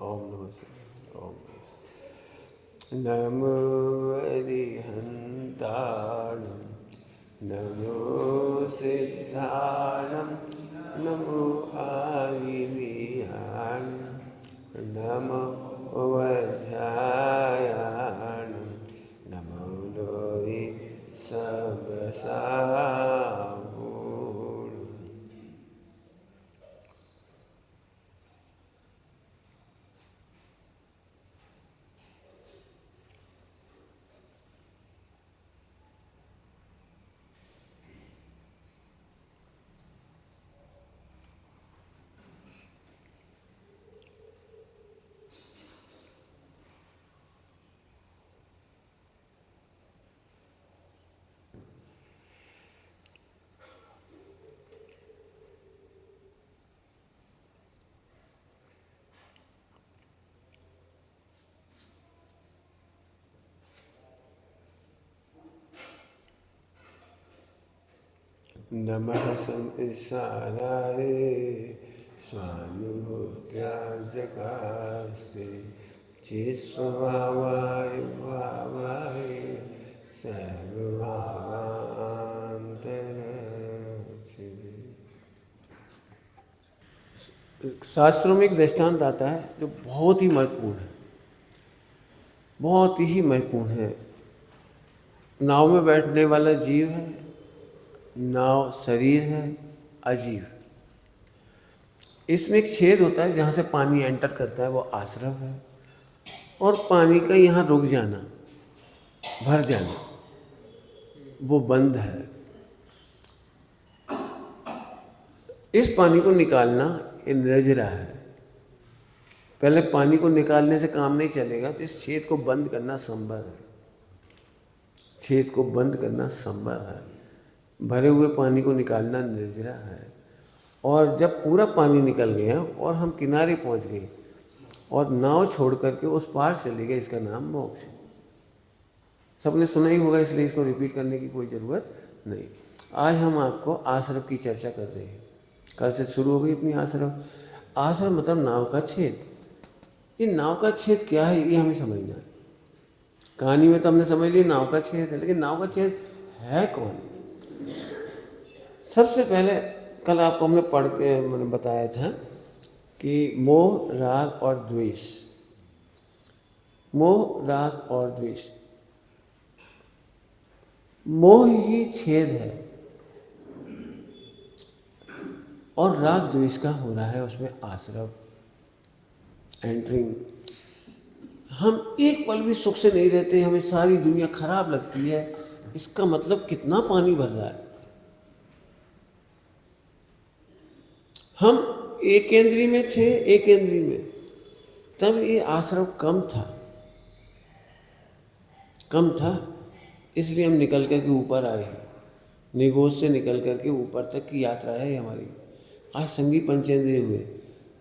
ओम नमः शिवाय। ओम नमः शिवाय। नमो अरिहन्ताणं नमो सिद्धाणं नमो आविर्विहाणं नमो वज्रायाणं नमो लोहि सबसाहूणं। नमः संसाराय स्वानुभूत्याजगास्ते चिस्वभावाय भावाय सर्वभावान्तरचिवे। शास्त्रों में एक दृष्टांत आता है जो बहुत ही महत्वपूर्ण है, बहुत ही महत्वपूर्ण है। नाव में बैठने वाला जीव है, नाव शरीर है, अजीव। इसमें एक छेद होता है जहाँ से पानी एंटर करता है, वो आश्रव है। और पानी का यहाँ रुक जाना, भर जाना, वो बंद है। इस पानी को निकालना ये निर्जरा है। पहले पानी को निकालने से काम नहीं चलेगा, तो इस छेद को बंद करना संभव है। छेद को बंद करना संभव है। भरे हुए पानी को निकालना निर्जरा है। और जब पूरा पानी निकल गया और हम किनारे पहुंच गए और नाव छोड़ करके उस पार चले गए, इसका नाम मोक्ष है। सबने सुना ही होगा, इसलिए इसको रिपीट करने की कोई ज़रूरत नहीं। आज हम आपको आश्रव की चर्चा कर रहे हैं। कल से शुरू हो गई अपनी आश्रव। आश्रव मतलब नाव का छेद। ये नाव का छेद क्या है, ये हमें समझना है। कहानी में तो हमने समझ लिया नाव का छेद है, लेकिन नाव का छेद है कौन? सबसे पहले कल आपको हमने पढ़ के मैंने बताया था कि मोह, राग और द्वेष। मोह, राग और द्वेष, मोह ही छेद है और राग द्वेष का हो रहा है उसमें आश्रव, एंटरिंग। हम एक पल भी सुख से नहीं रहते, हमें सारी दुनिया खराब लगती है। इसका मतलब कितना पानी भर रहा है। हम एक केंद्री में थे, एक केंद्री में, तब ये आश्रव कम था, कम था, इसलिए हम निकल करके ऊपर आए हैं। निगोज से निकल करके ऊपर तक की यात्रा है हमारी। आज संगी पंचेंद्रिय हुए,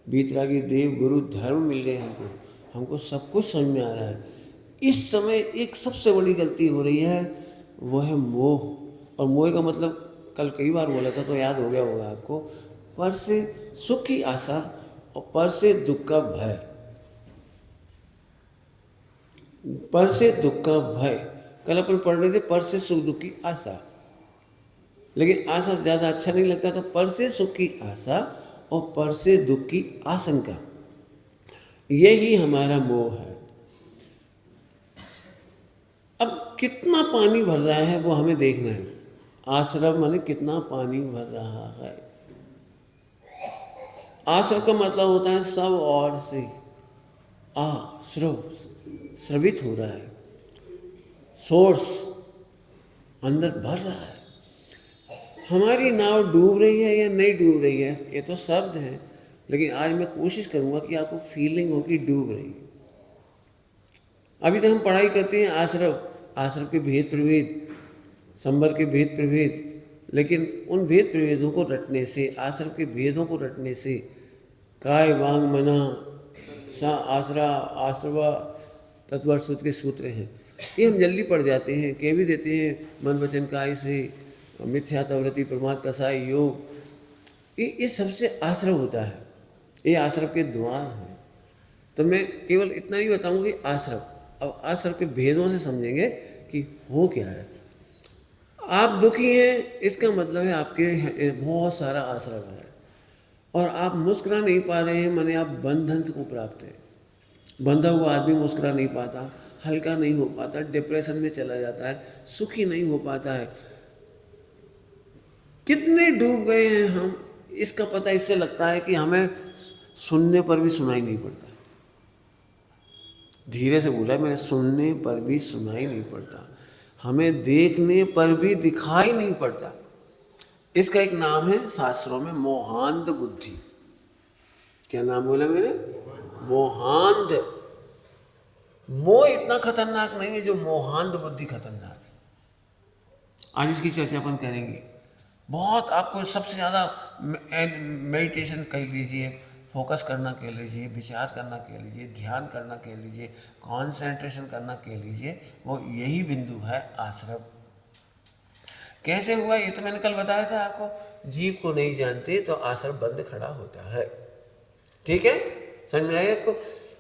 बीतरागी देव गुरु धर्म मिल गए हमको, हमको सब कुछ समझ में आ रहा है। इस समय एक सबसे बड़ी गलती हो रही है, वो है मोह। और मोह का मतलब कल कई बार बोला था तो याद हो गया होगा आपको। पर से सुख की आशा और पर से दुख का भय। पर से दुख का भय, कल अपन पढ़ रहे थे पर से सुख दुख की आशा, लेकिन आशा ज़्यादा अच्छा नहीं लगता, तो पर से सुख की आशा और पर से दुख की आशंका, यही हमारा मोह है। अब कितना पानी भर रहा है वो हमें देखना है। आश्रव माने कितना पानी भर रहा है। आश्रव का मतलब होता है सब ओर से आश्रव, स्रवित हो रहा है, सोर्स अंदर भर रहा है। हमारी नाव डूब रही है या नहीं डूब रही है, ये तो शब्द है, लेकिन आज मैं कोशिश करूंगा कि आपको फीलिंग हो कि डूब रही है। अभी तक हम पढ़ाई करते हैं आश्रव, आश्रव के भेद प्रभेद, संबर के भेद प्रभेद, लेकिन उन भेद प्रभेदों को रटने से, आश्रव के भेदों को रटने से, काय वांग मना सा आसरा आश्रवा तत्वर सूत्र के सूत्र हैं, ये हम जल्दी पढ़ जाते हैं, कह भी देते हैं मन वचन काय से मिथ्यात्वृत्ति प्रमाद कसाय योग। ये सबसे आश्रव होता है, ये आश्रव के द्वार हैं। तो मैं केवल इतना ही बताऊंगा कि आश्रम, अब आश्रम के भेदों से समझेंगे कि हो क्या है। आप दुखी हैं, इसका मतलब है आपके बहुत सारा आश्रम है, और आप मुस्कुरा नहीं पा रहे हैं, माने आप बंधन को प्राप्त है। बंधा हुआ आदमी मुस्कुरा नहीं पाता, हल्का नहीं हो पाता, डिप्रेशन में चला जाता है, सुखी नहीं हो पाता है। कितने डूब गए हैं हम, इसका पता इससे लगता है कि हमें सुनने पर भी सुनाई नहीं पड़ता। धीरे से बोला मैंने, सुनने पर भी सुनाई नहीं पड़ता, हमें देखने पर भी दिखाई नहीं पड़ता। इसका एक नाम है शास्त्रों में मोहांध बुद्धि। क्या नाम बोला मैंने? मोहांध। मोह इतना खतरनाक नहीं है जो मोहांध बुद्धि खतरनाक है। आज इसकी चर्चा अपन करेंगे। बहुत आपको सबसे ज़्यादा मेडिटेशन कर लीजिए, फोकस करना कह लीजिए, विचार करना कह लीजिए, ध्यान करना कह लीजिए, कंसंट्रेशन करना कह लीजिए, वो यही बिंदु है आश्रम। कैसे हुआ ये तो मैंने कल बताया था आपको। जीव को नहीं जानते तो आश्रम बंद खड़ा होता है। ठीक है, समझ में आया आपको?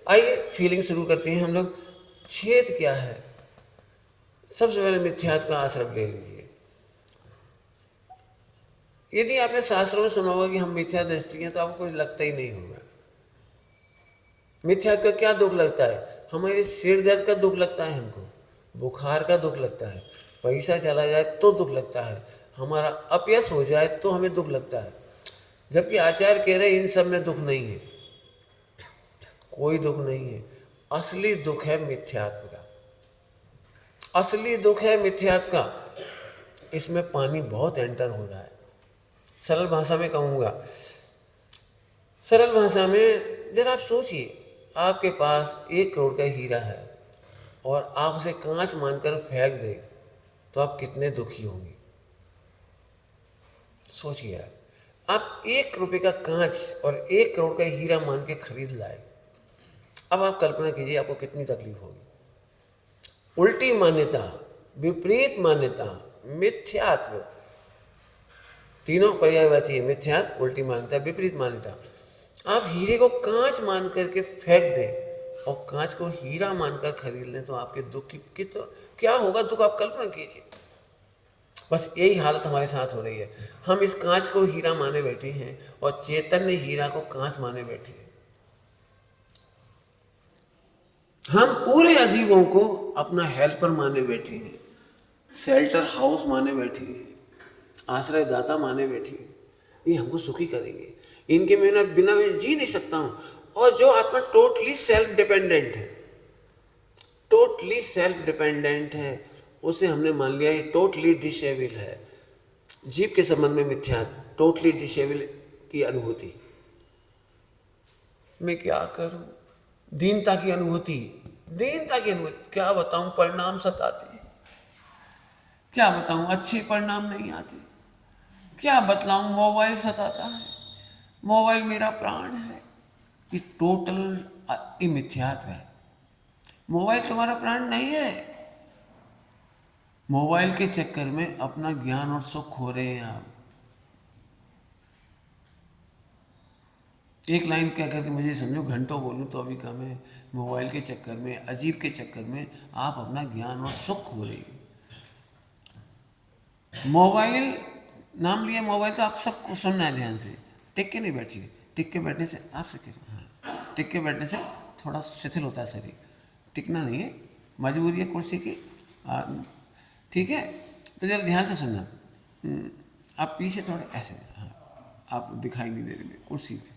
आइए फीलिंग शुरू करते हैं हम लोग। छेद क्या है? सबसे पहले मिथ्यात्व का आश्रम ले लीजिए। यदि आपने शास्त्रों में सुना होगा कि हम मिथ्या दृष्टि हैं, तो आपको कुछ लगता ही नहीं होगा। मिथ्यात्व का क्या दुख लगता है? हमारे सिर दर्द का दुख लगता है, हमको बुखार का दुख लगता है, पैसा चला जाए तो दुख लगता है, हमारा अपयश हो जाए तो हमें दुख लगता है। जबकि आचार्य कह रहे इन सब में दुख नहीं है, कोई दुख नहीं है। असली दुख है मिथ्यात्व का, असली दुख है मिथ्यात्व का। इसमें पानी बहुत एंटर हो रहा है। सरल भाषा में कहूँगा, सरल भाषा में जरा आप सोचिए, आपके पास 1 करोड़ का हीरा है और आप उसे कांच मानकर फेंक दें तो आप कितने दुखी होंगे। सोचिए, आप 1 रुपये का कांच और 1 करोड़ का हीरा मान के खरीद लाए। अब आप कल्पना कीजिए आपको कितनी तकलीफ होगी। उल्टी मान्यता, विपरीत मान्यता, मिथ्यात्व, तीनों पर्यायवाची है। मिथ्यात्व, उल्टी मान्यता, विपरीत मान्यता। आप हीरे को कांच मान करके फेंक दें और कांच को हीरा मानकर खरीद लें तो आपके दुख की क्या होगा दुख, आप कल्पना कीजिए। बस यही हालत हमारे साथ हो रही है। हम इस कांच को हीरा माने बैठे हैं और चैतन्य हीरा को कांच माने बैठे हैं। हम पूरे अजीबों को अपना हेल्पर माने बैठे हैं, शेल्टर हाउस माने बैठे हैं, आश्रय दाता माने बैठे हैं। ये हमको सुखी करेंगे, इनके बिना मैं जी नहीं सकता हूं। और जो आत्मा टोटली सेल्फ डिपेंडेंट है, टोटली सेल्फ डिपेंडेंट है, उसे हमने मान लिया ये टोटली डिसेबल है। जीव के संबंध में मिथ्या, टोटली डिसेबल की अनुभूति। मैं क्या करूं? दीनता की अनुभूति, दीनता की अनुभूति। क्या बताऊं, परिणाम सताते, क्या बताऊं, अच्छे परिणाम नहीं आते। क्या बतलाऊं, मोबाइल सताता है, मोबाइल मेरा प्राण है। ये टोटल मिथ्यात्व है। मोबाइल तुम्हारा प्राण नहीं है। मोबाइल के चक्कर में अपना ज्ञान और सुख खो रहे हैं आप। एक लाइन कह करके मुझे समझो, घंटों बोलूं तो अभी कम है। मोबाइल के चक्कर में, अजीब के चक्कर में आप अपना ज्ञान और सुख खो रहे हैं। मोबाइल नाम लिया, मोबाइल तो आप सबको सुनना है ध्यान से। टिक के नहीं बैठिए, टिक के बैठने से आपसे हाँ, टिक के बैठने से थोड़ा शिथिल होता है शरीर। टिकना नहीं है, मजबूरी है कुर्सी की। ठीक है, तो जरा ध्यान से सुनना। आप पीछे थोड़े ऐसे, हाँ, आप दिखाई नहीं दे रहे कुर्सी पे,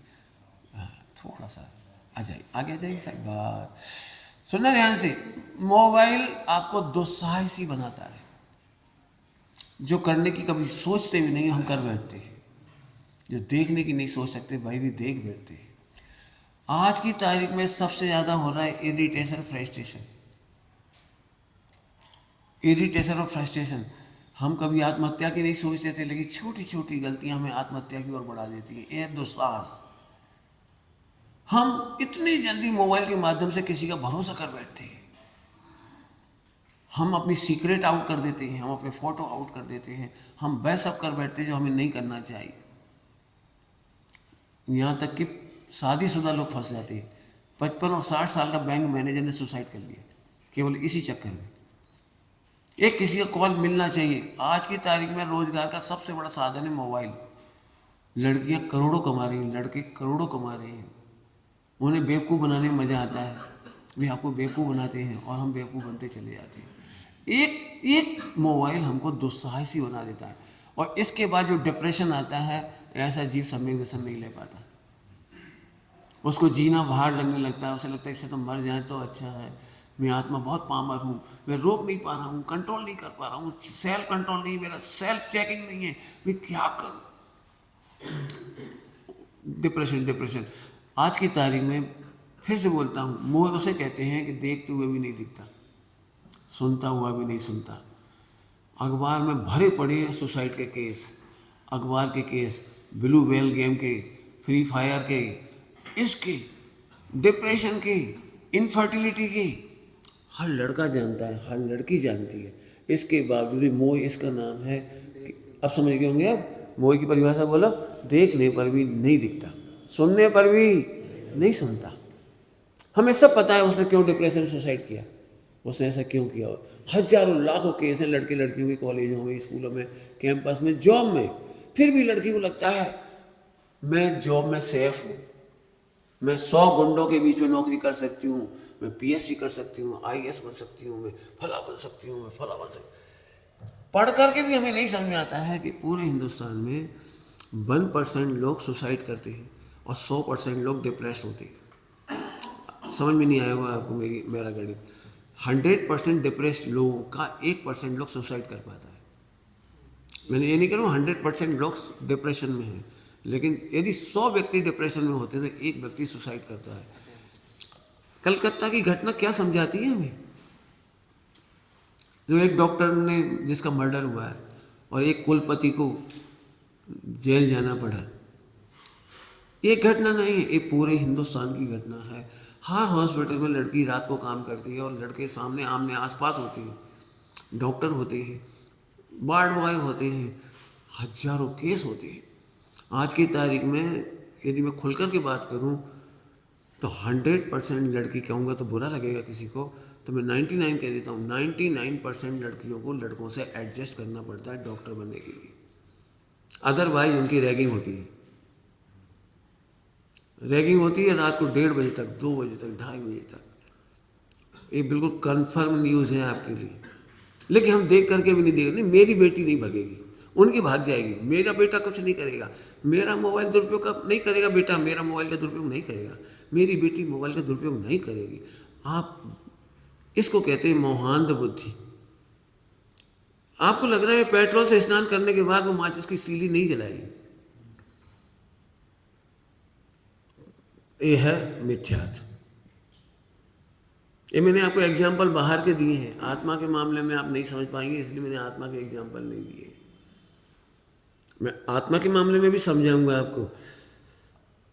हाँ, थोड़ा सा आ जाइए, आगे आ जाइए साहब। बस सुनना ध्यान से। मोबाइल आपको दुस्साहसी बनाता है, जो करने की कभी सोचते भी नहीं हम कर बैठते हैं, जो देखने की नहीं सोच सकते भाई भी देख बैठते हैं। आज की तारीख में सबसे ज़्यादा हो रहा है इरिटेशन, फ्रस्ट्रेशन। इरिटेशन और फ्रस्ट्रेशन। हम कभी आत्महत्या की नहीं सोचते थे, लेकिन छोटी छोटी गलतियां हमें आत्महत्या की ओर बढ़ा देती है। यह दुस्साहस। हम इतनी जल्दी मोबाइल के माध्यम से किसी का भरोसा कर बैठते हैं। हम अपनी सीक्रेट आउट कर देते हैं, हम अपने फोटो आउट कर देते हैं, हम वह सब कर बैठते हैं जो हमें नहीं करना चाहिए। यहाँ तक कि शादीशुदा लोग फंस जाते हैं। 55 और 60 साल का बैंक मैनेजर ने सुसाइड कर लिया केवल इसी चक्कर में। एक किसी का कॉल मिलना चाहिए। आज की तारीख में रोजगार का सबसे बड़ा साधन है मोबाइल। लड़कियां करोड़ों कमा रही हैं, लड़के करोड़ों कमा रहे हैं। उन्हें बेवकूफ़ बनाने में मज़ा आता है। वे आपको बेवकूफ़ बनाते हैं और हम बेवकूफ़ बनते चले जाते हैं। एक एक मोबाइल हमको दुस्साहसी बना देता है और इसके बाद जो डिप्रेशन आता है, ऐसा जीव सम्यक दर्शन नहीं ले पाता। उसको जीना बाहर लगने लगता है, उसे लगता है इससे तो मर जाए तो अच्छा है। मैं आत्मा बहुत पामर हूँ, मैं रोक नहीं पा रहा हूँ, कंट्रोल नहीं कर पा रहा हूँ, सेल्फ कंट्रोल नहीं, मेरा सेल्फ चेकिंग नहीं है, मैं क्या करूँ। Depression depression. आज की तारीख में फिर से बोलता हूँ, मोह उसे कहते हैं कि देखते हुए भी नहीं दिखता, सुनता हुआ भी नहीं सुनता। अखबार में भरे पड़े हैं सुसाइड के केस, अखबार के केस, ब्लू व्हेल गेम के, फ्री फायर के, इसके, डिप्रेशन के, इनफर्टिलिटी के। हर लड़का जानता है, हर लड़की जानती है। इसके बावजूद मोह इसका नाम है। अब समझ गए होंगे आप मोह की परिभाषा। बोला, देखने पर भी नहीं दिखता, सुनने पर भी नहीं सुनता। हमें सब पता है उसने क्यों डिप्रेशन में सुसाइड किया, उसने ऐसा क्यों किया। हजारों लाखों केस हैं लड़के लड़कियों के, कॉलेजों में, स्कूलों में, कैंपस में, जॉब में। फिर भी लड़की को लगता है मैं जॉब में सेफ हूँ, मैं 100 गुंडों के बीच में नौकरी कर सकती हूँ, मैं पीएचडी कर सकती हूँ, आईएएस बन सकती हूँ, मैं फला बन सकती हूँ, मैं फला बन सकती हूँ। पढ़ करके भी हमें नहीं समझ में आता है कि पूरे हिंदुस्तान में 1% लोग सुसाइड करते हैं और 100% लोग डिप्रेस होते हैं। समझ में नहीं आया होगा आपको मेरा गणित। 100% डिप्रेस लोगों का 1% लोग सुसाइड कर पाता है। मैंने ये नहीं कह रहा हूँ 100% लोग डिप्रेशन में हैं, लेकिन यदि 100 व्यक्ति डिप्रेशन में होते हैं तो एक व्यक्ति सुसाइड करता है। कलकत्ता की घटना क्या समझाती है हमें? जो एक डॉक्टर ने, जिसका मर्डर हुआ है और एक कुलपति को जेल जाना पड़ा, ये घटना नहीं है, ये पूरे हिंदुस्तान की घटना है। हर हॉस्पिटल में लड़की रात को काम करती है और लड़के सामने आमने आसपास होते हैं। डॉक्टर होते हैं, वार्ड बॉय होते हैं, हजारों केस होते हैं। आज की तारीख में यदि मैं खुलकर के बात करूं तो 100% लड़की कहूँगा तो बुरा लगेगा किसी को, तो मैं 99 कह देता हूँ। 99% लड़कियों को लड़कों से एडजस्ट करना पड़ता है डॉक्टर बनने के लिए, अदरवाइज उनकी रैगिंग होती है। रैगिंग होती है रात को 1:30 बजे तक, 2 बजे तक, 2:30 बजे तक। ये बिल्कुल कन्फर्म न्यूज़ है आपके लिए। लेकिन हम देख करके भी नहीं देख, नहीं मेरी बेटी नहीं भगेगी, उनकी भाग जाएगी, मेरा बेटा कुछ नहीं करेगा, मेरा मोबाइल दुरुपयोग नहीं करेगा, बेटा मेरा मोबाइल का दुरुपयोग नहीं करेगा, मेरी बेटी मोबाइल का दुरुपयोग नहीं करेगी। आप इसको कहते हैं मोहांध बुद्धि। आपको लग रहा है पेट्रोल से स्नान करने के बाद वो माचिस की तीली नहीं जलाएगी, ये है मिथ्यात्व। ये मैंने आपको एग्जाम्पल बाहर के दिए हैं, आत्मा के मामले में आप नहीं समझ पाएंगे, इसलिए मैंने आत्मा के एग्जाम्पल नहीं दिए। मैं आत्मा के मामले में भी समझाऊंगा आपको।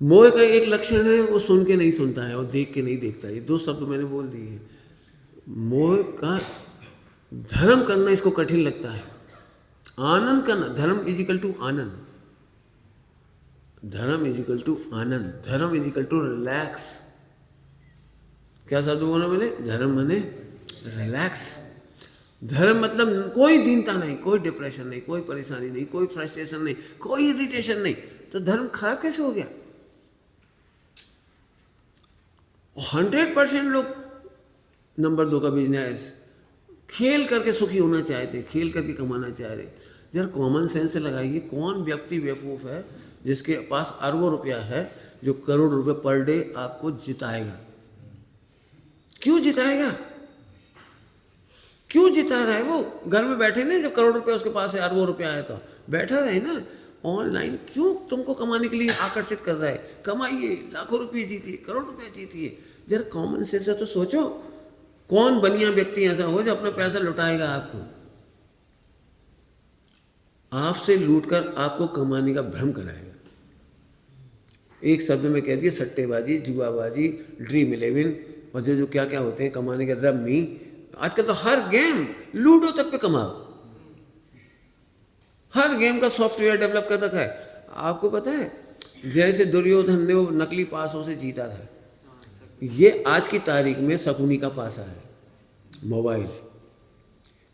मोह का एक लक्षण है, वो सुन के नहीं सुनता है और देख के नहीं देखता। ये 2 शब्द मैंने बोल दिए हैं। मोह का धर्म करना इसको कठिन लगता है, आनंद करना। धर्म इजिकल टू आनंद, धर्म इजिकल टू आनंद, धर्म इजिकल टू रिलैक्स। क्या शब्द बोला मैंने? धर्म माने रिलैक्स। धर्म मतलब कोई दीनता नहीं, कोई डिप्रेशन नहीं, कोई परेशानी नहीं, कोई फ्रस्ट्रेशन नहीं, कोई इरिटेशन नहीं। तो धर्म खराब कैसे हो गया? 100% लोग नंबर 2 का बिजनेस खेल करके सुखी होना चाहते, खेल करके कमाना चाह रहे। जरा कॉमन सेंस से लगाइए, कौन व्यक्ति बेवकूफ़ है जिसके पास अरबों रुपया है, जो करोड़ रुपए पर डे आपको जिताएगा? क्यों जिताएगा? क्यों जिता रहा है? वो घर में बैठे नहीं, जब करोड़ रुपए उसके पास है, अरबों रुपया आया तो बैठा रहे ना। ऑनलाइन क्यों तुमको कमाने के लिए आकर्षित कर रहा है? कमाइए, लाखों रुपये जीतिए, करोड़ रुपये जीतिए। जरा कॉमन सेंस से तो सोचो, कौन बनिया व्यक्ति ऐसा हो जो अपना पैसा लुटाएगा आपको? आपसे लूटकर आपको कमाने का भ्रम कराएगा। एक शब्द में कह दिया, सट्टेबाजी, जुआबाजी, ड्रीम 11 और जो क्या क्या होते हैं कमाने के, रम्मी। आजकल तो हर गेम, लूडो तक पे कमाओ। हर गेम का सॉफ्टवेयर डेवलप कर रखा है। आपको पता है, जैसे दुर्योधन ने वो नकली पासों से जीता था, ये आज की तारीख में शकुनी का पासा है, मोबाइल।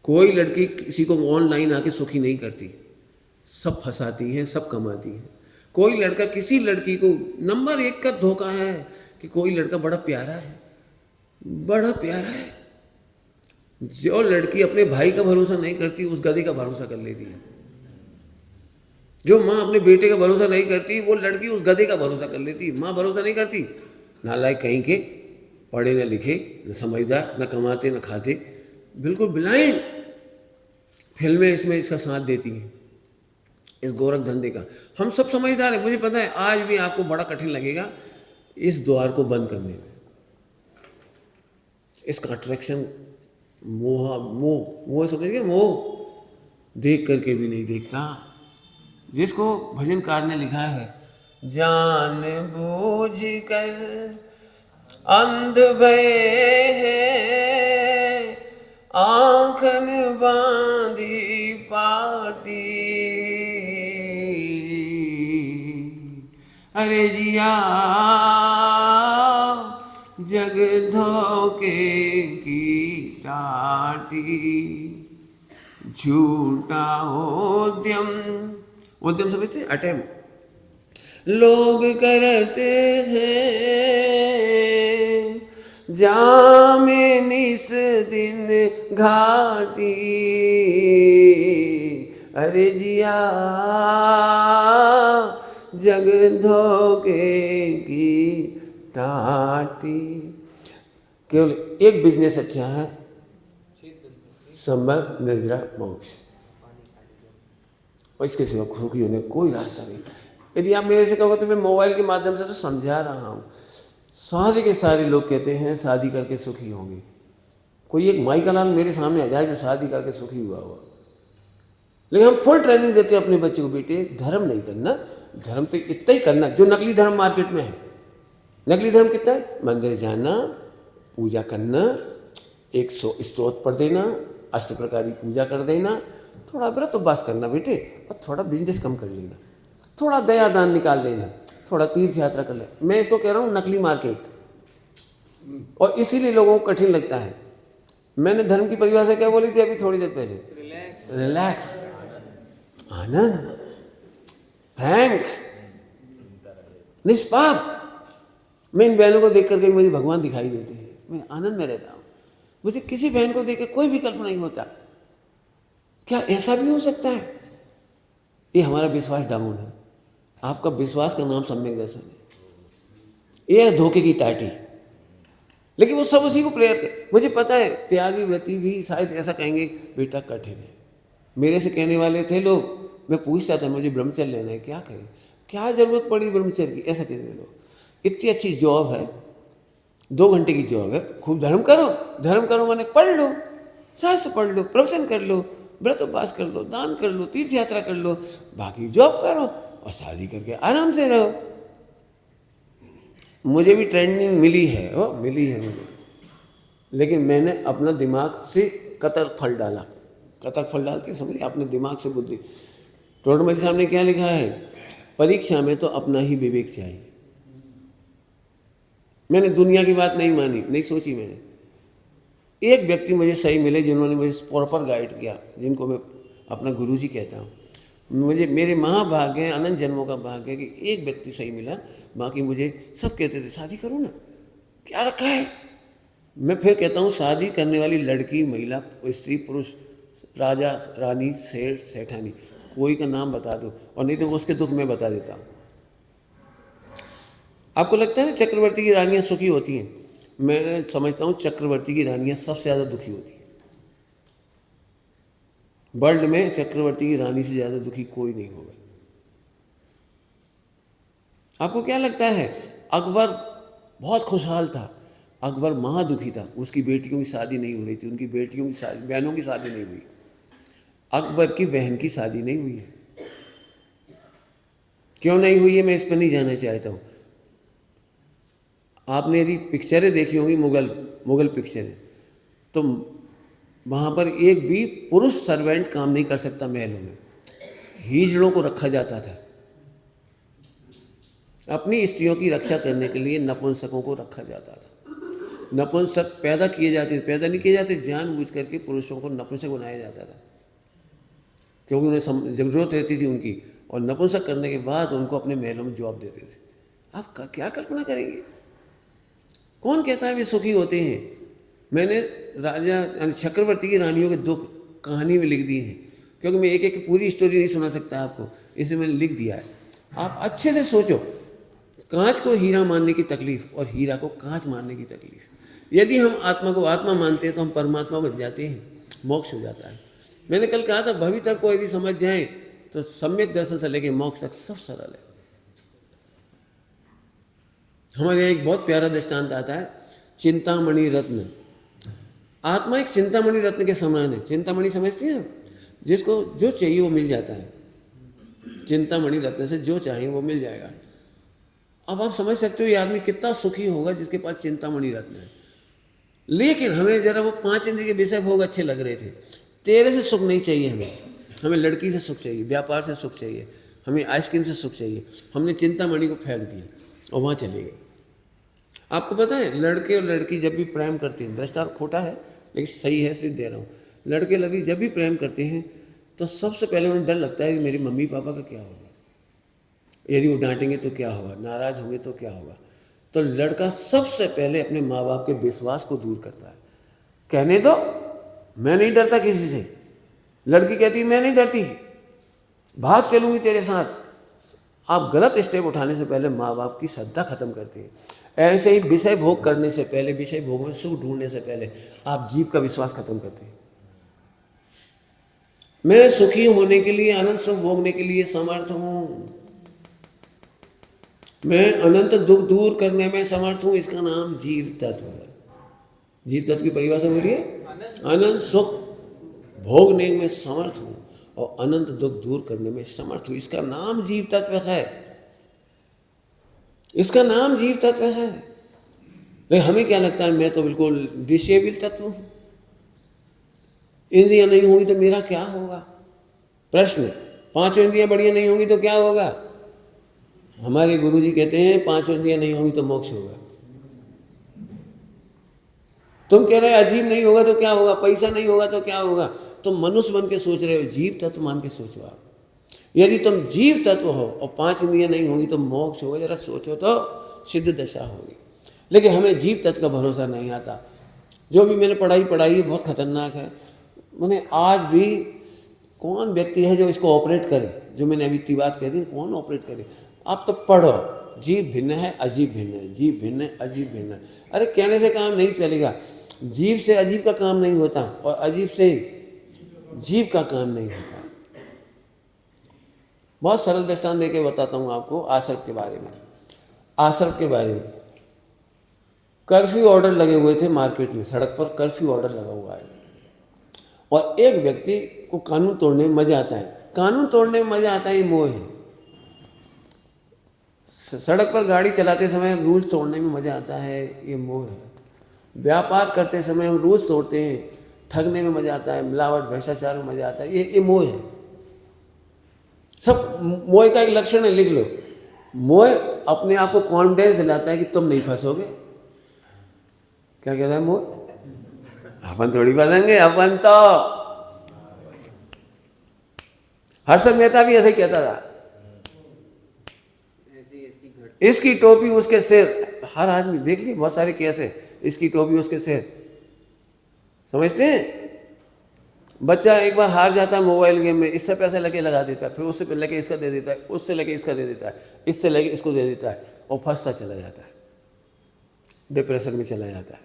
कोई लड़की किसी को ऑनलाइन आके सुखी नहीं करती, सब फंसाती हैं, सब कमाती हैं। कोई लड़का किसी लड़की को, नंबर 1 का धोखा है कि कोई लड़का बड़ा प्यारा है, बड़ा प्यारा है। जो लड़की अपने भाई का भरोसा नहीं करती, उस गधे का भरोसा कर लेती है। जो माँ अपने बेटे का भरोसा नहीं करती, वो लड़की उस गधे का भरोसा कर लेती है। माँ भरोसा नहीं करती, नालायक कहीं के, पढ़े न लिखे, न समझदार, न कमाते न खाते, बिल्कुल ब्लाइंड। फिल्में इसमें इसका साथ देती हैं, इस गोरख धंधे का। हम सब समझदार हैं, मुझे पता है आज भी आपको बड़ा कठिन लगेगा इस द्वार को बंद करने में। इसका अट्रैक्शन, मोह समझिए, मोह देख करके भी नहीं देखता। जिसको भजनकार ने लिखा है, जान बूझ कर अंध भये है, आँखन बांधी पाटी, अरे जिया जग धोखे की टाटी, झूठा उद्यम, उद्यम समझते, अटेम्प्ट लोग करते हैं, जामे निस दिन घाटी, अरे जिया जग धोखे की टाटी। केवल एक बिजनेस अच्छा है, संभव निर्जरा मोक्ष, और इसके सिवा सुखी होने कोई रास्ता नहीं। यदि आप मेरे से कहोगे तो मैं मोबाइल के माध्यम से तो समझा रहा हूँ। सारे के सारे लोग कहते हैं शादी करके सुखी होंगे। कोई एक माई का लाल मेरे सामने आ जाए जो शादी करके सुखी हुआ, लेकिन हम फुल ट्रेनिंग देते हैं अपने बच्चे को, बेटे धर्म नहीं करना, धर्म तो इतना ही करना जो नकली धर्म मार्केट में है। नकली धर्म कितना है? मंदिर जाना, पूजा करना, 100 स्तोत्र पढ़ देना, अष्ट प्रकारी पूजा कर देना, थोड़ा व्रत उपवास करना बेटे, और थोड़ा बिजनेस कम कर लेना, थोड़ा दया दान निकाल लेना, थोड़ा तीर्थ यात्रा कर लेना। मैं इसको कह रहा हूँ नकली मार्केट, और इसीलिए लोगों को कठिन लगता है। मैंने धर्म की परिभाषा क्या बोली थी अभी थोड़ी देर पहले? रिलैक्स, आनंद, फ्रैंक, निष्पाप। मैं इन बहनों को देख करके मुझे भगवान दिखाई देते हैं, मैं आनंद में रहता हूँ। मुझे किसी बहन को देख कर कोई विकल्प नहीं होता। क्या ऐसा भी हो सकता है? ये हमारा विश्वास डाउन है। आपका विश्वास का नाम सम्यक दर्शन है। ये है धोखे की टाटी, लेकिन वो सब उसी को प्रेयर कर। मुझे पता है त्यागी व्रती भी शायद ऐसा कहेंगे, बेटा कठिन है। मेरे से कहने वाले थे लोग, मैं पूछता था मुझे ब्रह्मचर्य लेना है, क्या करें, क्या जरूरत पड़ी ब्रह्मचर्य की, ऐसा कहते लोग। इतनी अच्छी जॉब है, 2 घंटे की जॉब है, खूब धर्म करो। धर्म करो माने पढ़ लो, शास्त्र पढ़ लो, प्रवचन कर लो, व्रत उपवास कर लो, दान कर लो, तीर्थ यात्रा कर लो, बाकी जॉब करो और शादी करके आराम से रहो। मुझे भी ट्रेनिंग मिली है, वो मिली है मुझे, लेकिन मैंने अपना दिमाग से कतर फल डाला। कतर फल डालते समझिए, अपने दिमाग से बुद्धि। टोडरमल साहब ने क्या लिखा है? परीक्षा में तो अपना ही विवेक चाहिए। मैंने दुनिया की बात नहीं मानी, नहीं सोची मैंने। एक व्यक्ति मुझे सही मिले जिन्होंने मुझे प्रॉपर गाइड किया, जिनको मैं अपना गुरुजी कहता हूँ। मुझे मेरे महाभाग्य है, अनंत जन्मों का भाग्य है कि एक व्यक्ति सही मिला। बाकी मुझे सब कहते थे शादी करो ना, क्या रखा है। मैं फिर कहता हूँ शादी करने वाली लड़की, महिला, स्त्री, पुरुष, राजा, रानी, सेठ, सेठानी, कोई का नाम बता दो, और नहीं तो उसके दुख मैं बता देता हूँ। आपको लगता है ना चक्रवर्ती की रानियाँ सुखी होती हैं? मैं समझता हूँ चक्रवर्ती की रानियाँ सबसे ज़्यादा दुखी होती हैं। वर्ल्ड में चक्रवर्ती की रानी से ज़्यादा दुखी कोई नहीं होगा। आपको क्या लगता है? अकबर बहुत खुशहाल था, अकबर महादुखी था, उसकी बेटियों की शादी नहीं हो रही थी, उनकी बेटियों की शादी, बहनों की शादी नहीं हुई। अकबर की बहन की शादी नहीं हुई है। क्यों नहीं हुई है मैं इस पर नहीं जानना चाहता हूँ। आपने यदि पिक्चरें देखी होंगी, मुगल पिक्चरें, तो वहाँ पर एक भी पुरुष सर्वेंट काम नहीं कर सकता महलों में। हिजड़ों को रखा जाता था, अपनी स्त्रियों की रक्षा करने के लिए नपुंसकों को रखा जाता था। नपुंसक पैदा किए जाते, पैदा नहीं किए जाते, जानबूझ करके पुरुषों को नपुंसक बनाया जाता था, क्योंकि उन्हें जरूरत रहती थी उनकी, और नपुंसक करने के बाद उनको अपने महलों में जॉब देते थे। आप क्या कल्पना करेंगे? कौन कहता है वे सुखी होते हैं? मैंने राजा चक्रवर्ती की रानियों के दुख कहानी में लिख दी हैं, क्योंकि मैं एक एक पूरी स्टोरी नहीं सुना सकता आपको, इसलिए मैंने लिख दिया है। आप अच्छे से सोचो, कांच को हीरा मानने की तकलीफ और हीरा को कांच मानने की तकलीफ। यदि हम आत्मा को आत्मा मानते हैं तो हम परमात्मा बन जाते हैं, मोक्ष हो जाता है। मैंने कल कहा था भविता को यदि समझ जाए तो सम्यक दर्शन से लेके मोक्ष तक सब सरल है। हमारे यहाँ एक बहुत प्यारा दृष्टांत आता है, चिंतामणि रत्न। आत्मा एक चिंतामणि रत्न के समान है। चिंतामणि समझते हैं आप? जिसको जो चाहिए वो मिल जाता है। चिंतामणि रत्न से जो चाहिए वो मिल जाएगा। अब आप समझ सकते हो ये आदमी कितना सुखी होगा जिसके पास चिंतामणि रत्न है। लेकिन हमें जरा वो 5 इंद्रिय के विषय भोग अच्छे लग रहे थे। तेरे से सुख नहीं चाहिए हमें लड़की से सुख चाहिए, व्यापार से सुख चाहिए, हमें आइसक्रीम से सुख चाहिए। हमने चिंतामणि को फेंक दिया और वहाँ चले गए। आपको पता है लड़के और लड़की जब भी प्रेम करते हैं, दृष्टांत खोटा है लेकिन सही है इसलिए दे रहा हूँ, लड़के लड़की जब भी प्रेम करते हैं तो सबसे पहले उन्हें डर लगता है कि मेरे मम्मी पापा का क्या होगा, यदि वो डांटेंगे तो क्या होगा, नाराज होंगे तो क्या होगा। तो लड़का सबसे पहले अपने माँ बाप के विश्वास को दूर करता है। कहने दो, मैं नहीं डरता किसी से। लड़की कहती मैं नहीं डरती, भाग चलूंगी तेरे साथ। आप गलत स्टेप उठाने से पहले माँ बाप की श्रद्धा खत्म करते हैं। ऐसे ही विषय भोग करने से पहले, विषय भोग में सुख ढूंढने से पहले आप जीव का विश्वास खत्म करते हैं। मैं सुखी होने के लिए, अनंत सुख भोगने के लिए समर्थ हूं, मैं अनंत दुख दूर करने में समर्थ हूं, इसका नाम जीव तत्व है। जीव तत्व की परिभाषा बोलिए, अनंत सुख भोगने में समर्थ हूं और अनंत दुख दूर करने में समर्थ हूं, इसका नाम जीव तत्व है। इसका नाम जीव तत्व है। लेकिन हमें क्या लगता है, मैं तो बिल्कुल डिसेबल तत्व हूं, इंद्रियां नहीं होंगी तो मेरा क्या होगा। प्रश्न, 5 इंद्रियां बढ़िया नहीं होंगी तो क्या होगा। हमारे गुरुजी कहते हैं 5 इंद्रियां नहीं होंगी तो मोक्ष होगा। तुम कह रहे अजीब नहीं होगा तो क्या होगा, पैसा नहीं होगा तो क्या होगा। तुम मनुष्य बन के सोच रहे हो, जीव तत्व मान के सोचो आप। यदि तुम जीव तत्व हो और 5 इंद्रियां नहीं होंगी तो मोक्ष होगा, जरा सोचो तो सिद्ध दशा होगी। लेकिन हमें जीव तत्व का भरोसा नहीं आता। जो भी मैंने पढ़ाई है बहुत खतरनाक है। मैंने आज भी कौन व्यक्ति है जो इसको ऑपरेट करे, जो मैंने अभी इतनी बात कह दी, कौन ऑपरेट करे। आप तो पढ़ो, जीव भिन्न है अजीब भिन्न है, जीव भिन्न है अजीब भिन्न है। अरे कहने से काम नहीं चलेगा। जीव से अजीब का काम नहीं होता और अजीब से जीव का काम नहीं होता। बहुत सरल दृष्टांत देके बताता हूँ आपको आश्रम के बारे में। आश्रम के बारे में कर्फ्यू ऑर्डर लगे हुए थे मार्केट में, सड़क पर कर्फ्यू ऑर्डर लगा हुआ है और एक व्यक्ति को कानून तोड़ने में मजा आता है। कानून तोड़ने में मजा आता है, ये मोह है। सड़क पर गाड़ी चलाते समय रूल्स तोड़ने में मजा आता है, ये मोह है। व्यापार करते समय हम रूल्स तोड़ते हैं, ठगने में मजा आता है, मिलावट भ्रष्टाचार में मजा आता है, ये मोह है। सब मोह का एक लक्षण है, लिख लो। मोह अपने आप को कॉन्फिडेंस दिलाता है कि तुम नहीं फंसोगे। क्या कह रहा है मोह? अपन थोड़ी फंसेंगे, अपन तो। हर्षद मेहता भी ऐसे कहता था, इसकी टोपी उसके सिर। हर आदमी देख ली, बहुत सारे केस है, इसकी टोपी उसके सिर। समझते हैं? बच्चा एक बार हार जाता है मोबाइल गेम में, इससे पैसे लेके लगा देता है, फिर उससे लेके इसका दे देता है, उससे लेके इसका दे देता है, इससे लेके इसको दे देता है और फंसता चला जाता है, डिप्रेशन में चला जाता है।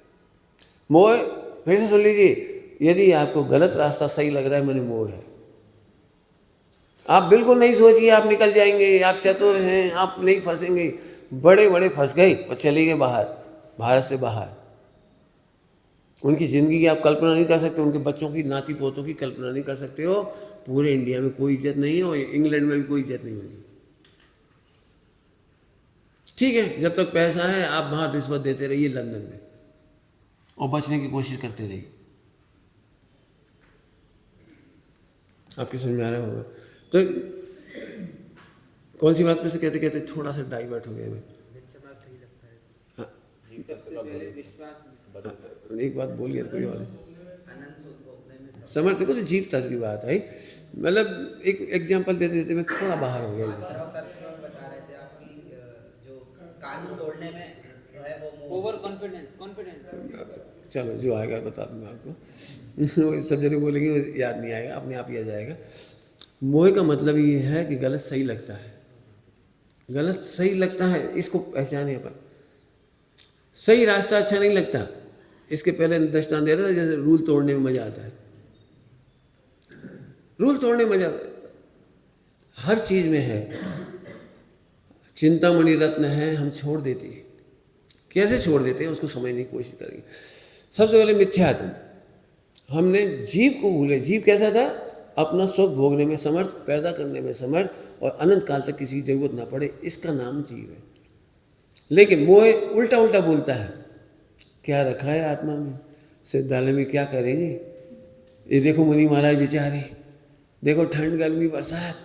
मोह, फिर से सुन लीजिए, यदि आपको गलत रास्ता सही लग रहा है, मैंने मोह है। आप बिल्कुल नहीं सोचिए आप निकल जाएंगे, आप चतुर हैं, आप नहीं फंसेंगे। बड़े बड़े फंस गए और चले गए बाहर, भारत से बाहर। उनकी ज़िंदगी की आप कल्पना नहीं कर सकते, उनके बच्चों की, नाती पोतों की कल्पना नहीं कर सकते हो। पूरे इंडिया में कोई इज्जत नहीं है और इंग्लैंड में भी कोई इज्जत नहीं होगी। ठीक है, जब तक पैसा है आप वहाँ रिश्वत देते रहिए लंदन में और बचने की कोशिश करते रहिए। आपकी समझ में आ रहा होगा? तो कौन सी बात में से कहते कहते थोड़ा सा डाइवर्ट हो गया मैं। एक बात बोलिए तो कोई और समर्थ को तो जीव तक की बात है। मतलब एक एग्जांपल देते देते मैं थोड़ा बाहर हो गया। बता रहे थे आपकी जो कानून तोड़ने में है वो ओवर कॉन्फिडेंस। चलो जो आएगा बता दूंगा आपको। सब जने बोलेंगे याद नहीं आएगा, अपने आप ही आ जाएगा। मोह का मतलब ये है कि गलत सही लगता है, गलत सही लगता है, इसको पहचाने अपन। सही रास्ता अच्छा नहीं लगता। इसके पहले दृष्टांत दे रहा था, जैसे रूल तोड़ने में मजा आता है। रूल तोड़ने में मजा आता है, हर चीज में है। चिंतामणि रत्न है, हम छोड़ देते हैं। कैसे छोड़ देते हैं उसको समझने की कोशिश करेंगे। सबसे पहले मिथ्यात्व, हमने जीव को भूले। जीव कैसा था? अपना सुख भोगने में समर्थ, पैदा करने में समर्थ, और अनंत काल तक किसी की जरूरत ना पड़े, इसका नाम जीव है। लेकिन मोह उल्टा उल्टा बोलता है, क्या रखा है आत्मा में, सिद्धालय में क्या करेंगे, ये देखो मुनि महाराज बेचारे, देखो ठंड गर्मी बरसात,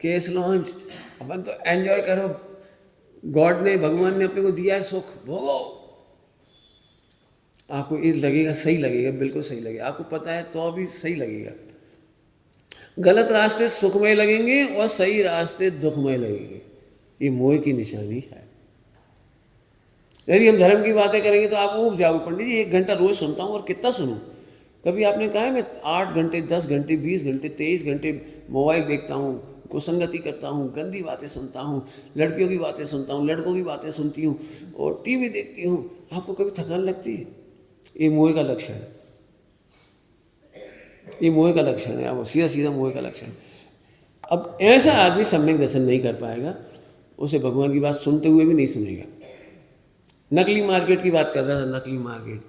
केस लॉन्च, अपन तो एंजॉय करो। गॉड ने, भगवान ने अपने को दिया है सुख, भोगो। आपको ये लगेगा सही लगेगा, बिल्कुल सही लगेगा, आपको पता है तो भी सही लगेगा। गलत रास्ते सुखमय लगेंगे और सही रास्ते दुखमय लगेंगे। ये मोह की निशानी है। यदि हम धर्म की बातें करेंगे तो आप ऊब जाओगे, पंडित जी 1 घंटा रोज सुनता हूँ, और कितना सुनूं। कभी आपने कहा है मैं 8 घंटे 10 घंटे 20 घंटे 23 घंटे मोबाइल देखता हूँ, कुसंगति करता हूँ, गंदी बातें सुनता हूँ, लड़कियों की बातें सुनता हूँ, लड़कों की बातें सुनती हूँ, और टीवी देखती हूँ, आपको कभी थकान लगती है? ये मोह का लक्षण है। ये मोह का लक्षण है, अब सीधा सीधा मोह का लक्षण। अब ऐसा आदमी सम्यक दर्शन नहीं कर पाएगा, उसे भगवान की बात सुनते हुए भी नहीं सुनेगा। नकली मार्केट की बात कर रहा था, नकली मार्केट,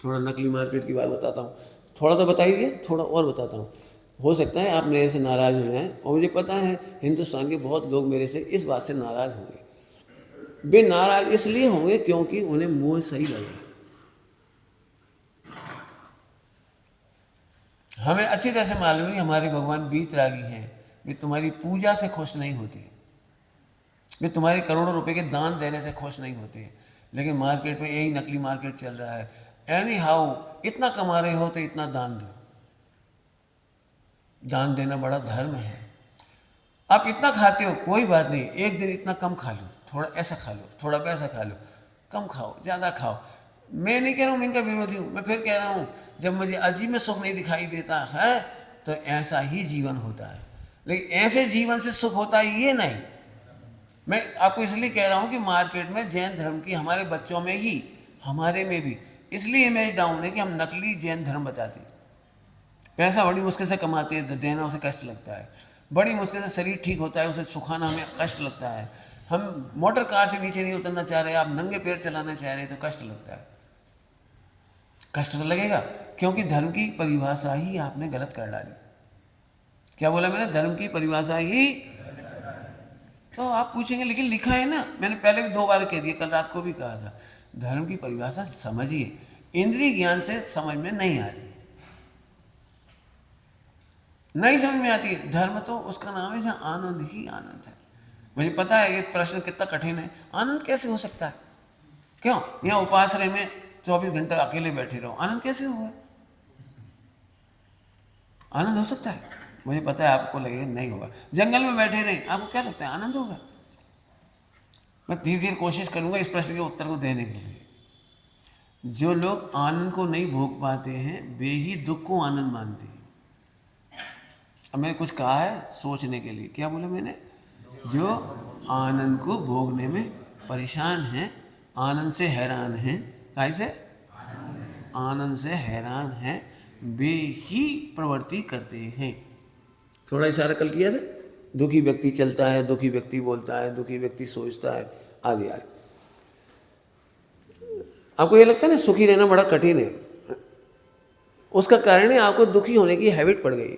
थोड़ा नकली मार्केट की बात बताता हूँ। थोड़ा तो बताइए, थोड़ा और बताता हूँ। हो सकता है आप मेरे से नाराज़ हो जाएं, और मुझे पता है हिंदुस्तान के बहुत लोग मेरे से इस बात से नाराज़ होंगे। वे नाराज़ इसलिए होंगे क्योंकि उन्हें मोह सही लगे। हमें अच्छी तरह से मालूम है हमारे भगवान बीतरागी हैं, वे तुम्हारी पूजा से खुश नहीं होते, वे तुम्हारे करोड़ों रुपए के दान देने से खुश नहीं होते। लेकिन मार्केट में यही नकली मार्केट चल रहा है। एनी हाउ, इतना कमा रहे हो तो इतना दान दो। दान देना बड़ा धर्म है। आप इतना खाते हो, कोई बात नहीं, एक दिन इतना कम खा लो, थोड़ा ऐसा खा लो, थोड़ा वैसा खा लो, कम खाओ ज़्यादा खाओ। मैं नहीं कह रहा हूँ मैं इनका विरोधी हूँ, मैं फिर कह रहा हूँ जब मुझे अजीब में सुख नहीं दिखाई देता है तो ऐसा ही जीवन होता है। लेकिन ऐसे जीवन से सुख होता है ये नहीं। मैं आपको इसलिए कह रहा हूँ कि मार्केट में जैन धर्म की हमारे बच्चों में ही, हमारे में भी इसलिए इमेज डाउन है कि हम नकली जैन धर्म बताते हैं। पैसा बड़ी मुश्किल से कमाते हैं, देना उसे कष्ट लगता है। बड़ी मुश्किल से शरीर ठीक होता है, उसे सुखाना हमें कष्ट लगता है। हम मोटर कार से नीचे नहीं उतरना चाह रहे, आप नंगे पैर चलाना चाह रहे तो कष्ट लगता है। कष्ट तो लगेगा क्योंकि धर्म की परिभाषा ही आपने गलत कर डाली। क्या बोला मैंने? धर्म की परिभाषा ही। तो आप पूछेंगे लेकिन लिखा है ना, मैंने पहले भी 2 बार कह दिया, कल रात को भी कहा था, धर्म की परिभाषा समझिए, इंद्रिय ज्ञान से समझ में नहीं आती, नहीं समझ में आती। धर्म तो उसका नाम है जहाँ आनंद ही आनंद है। मुझे पता है ये प्रश्न कितना कठिन है, आनंद कैसे हो सकता है? क्यों यहाँ उपाश्रय में 24 घंटे अकेले बैठे रहो, आनंद कैसे होगा? आनंद हो सकता है? मुझे पता है आपको लगेगा नहीं होगा। जंगल में बैठे रहे, आपको क्या लगता है आनंद होगा? मैं धीरे धीरे कोशिश करूंगा इस प्रश्न के उत्तर को देने के लिए। जो लोग आनंद को नहीं भोग पाते हैं वे ही दुख को आनंद मानते हैं। अब मैंने कुछ कहा है सोचने के लिए। क्या बोला मैंने? जो आनंद को भोगने में परेशान हैं, आनंद से हैरान हैं, कैसे आनंद से हैरान हैं, वे ही प्रवृत्ति करते हैं। थोड़ा इशारा कल किया था, दुखी व्यक्ति चलता है, दुखी व्यक्ति बोलता है, दुखी व्यक्ति सोचता है, आदि आदि। आपको ये लगता है ना सुखी रहना बड़ा कठिन है, उसका कारण है आपको दुखी होने की हैबिट पड़ गई।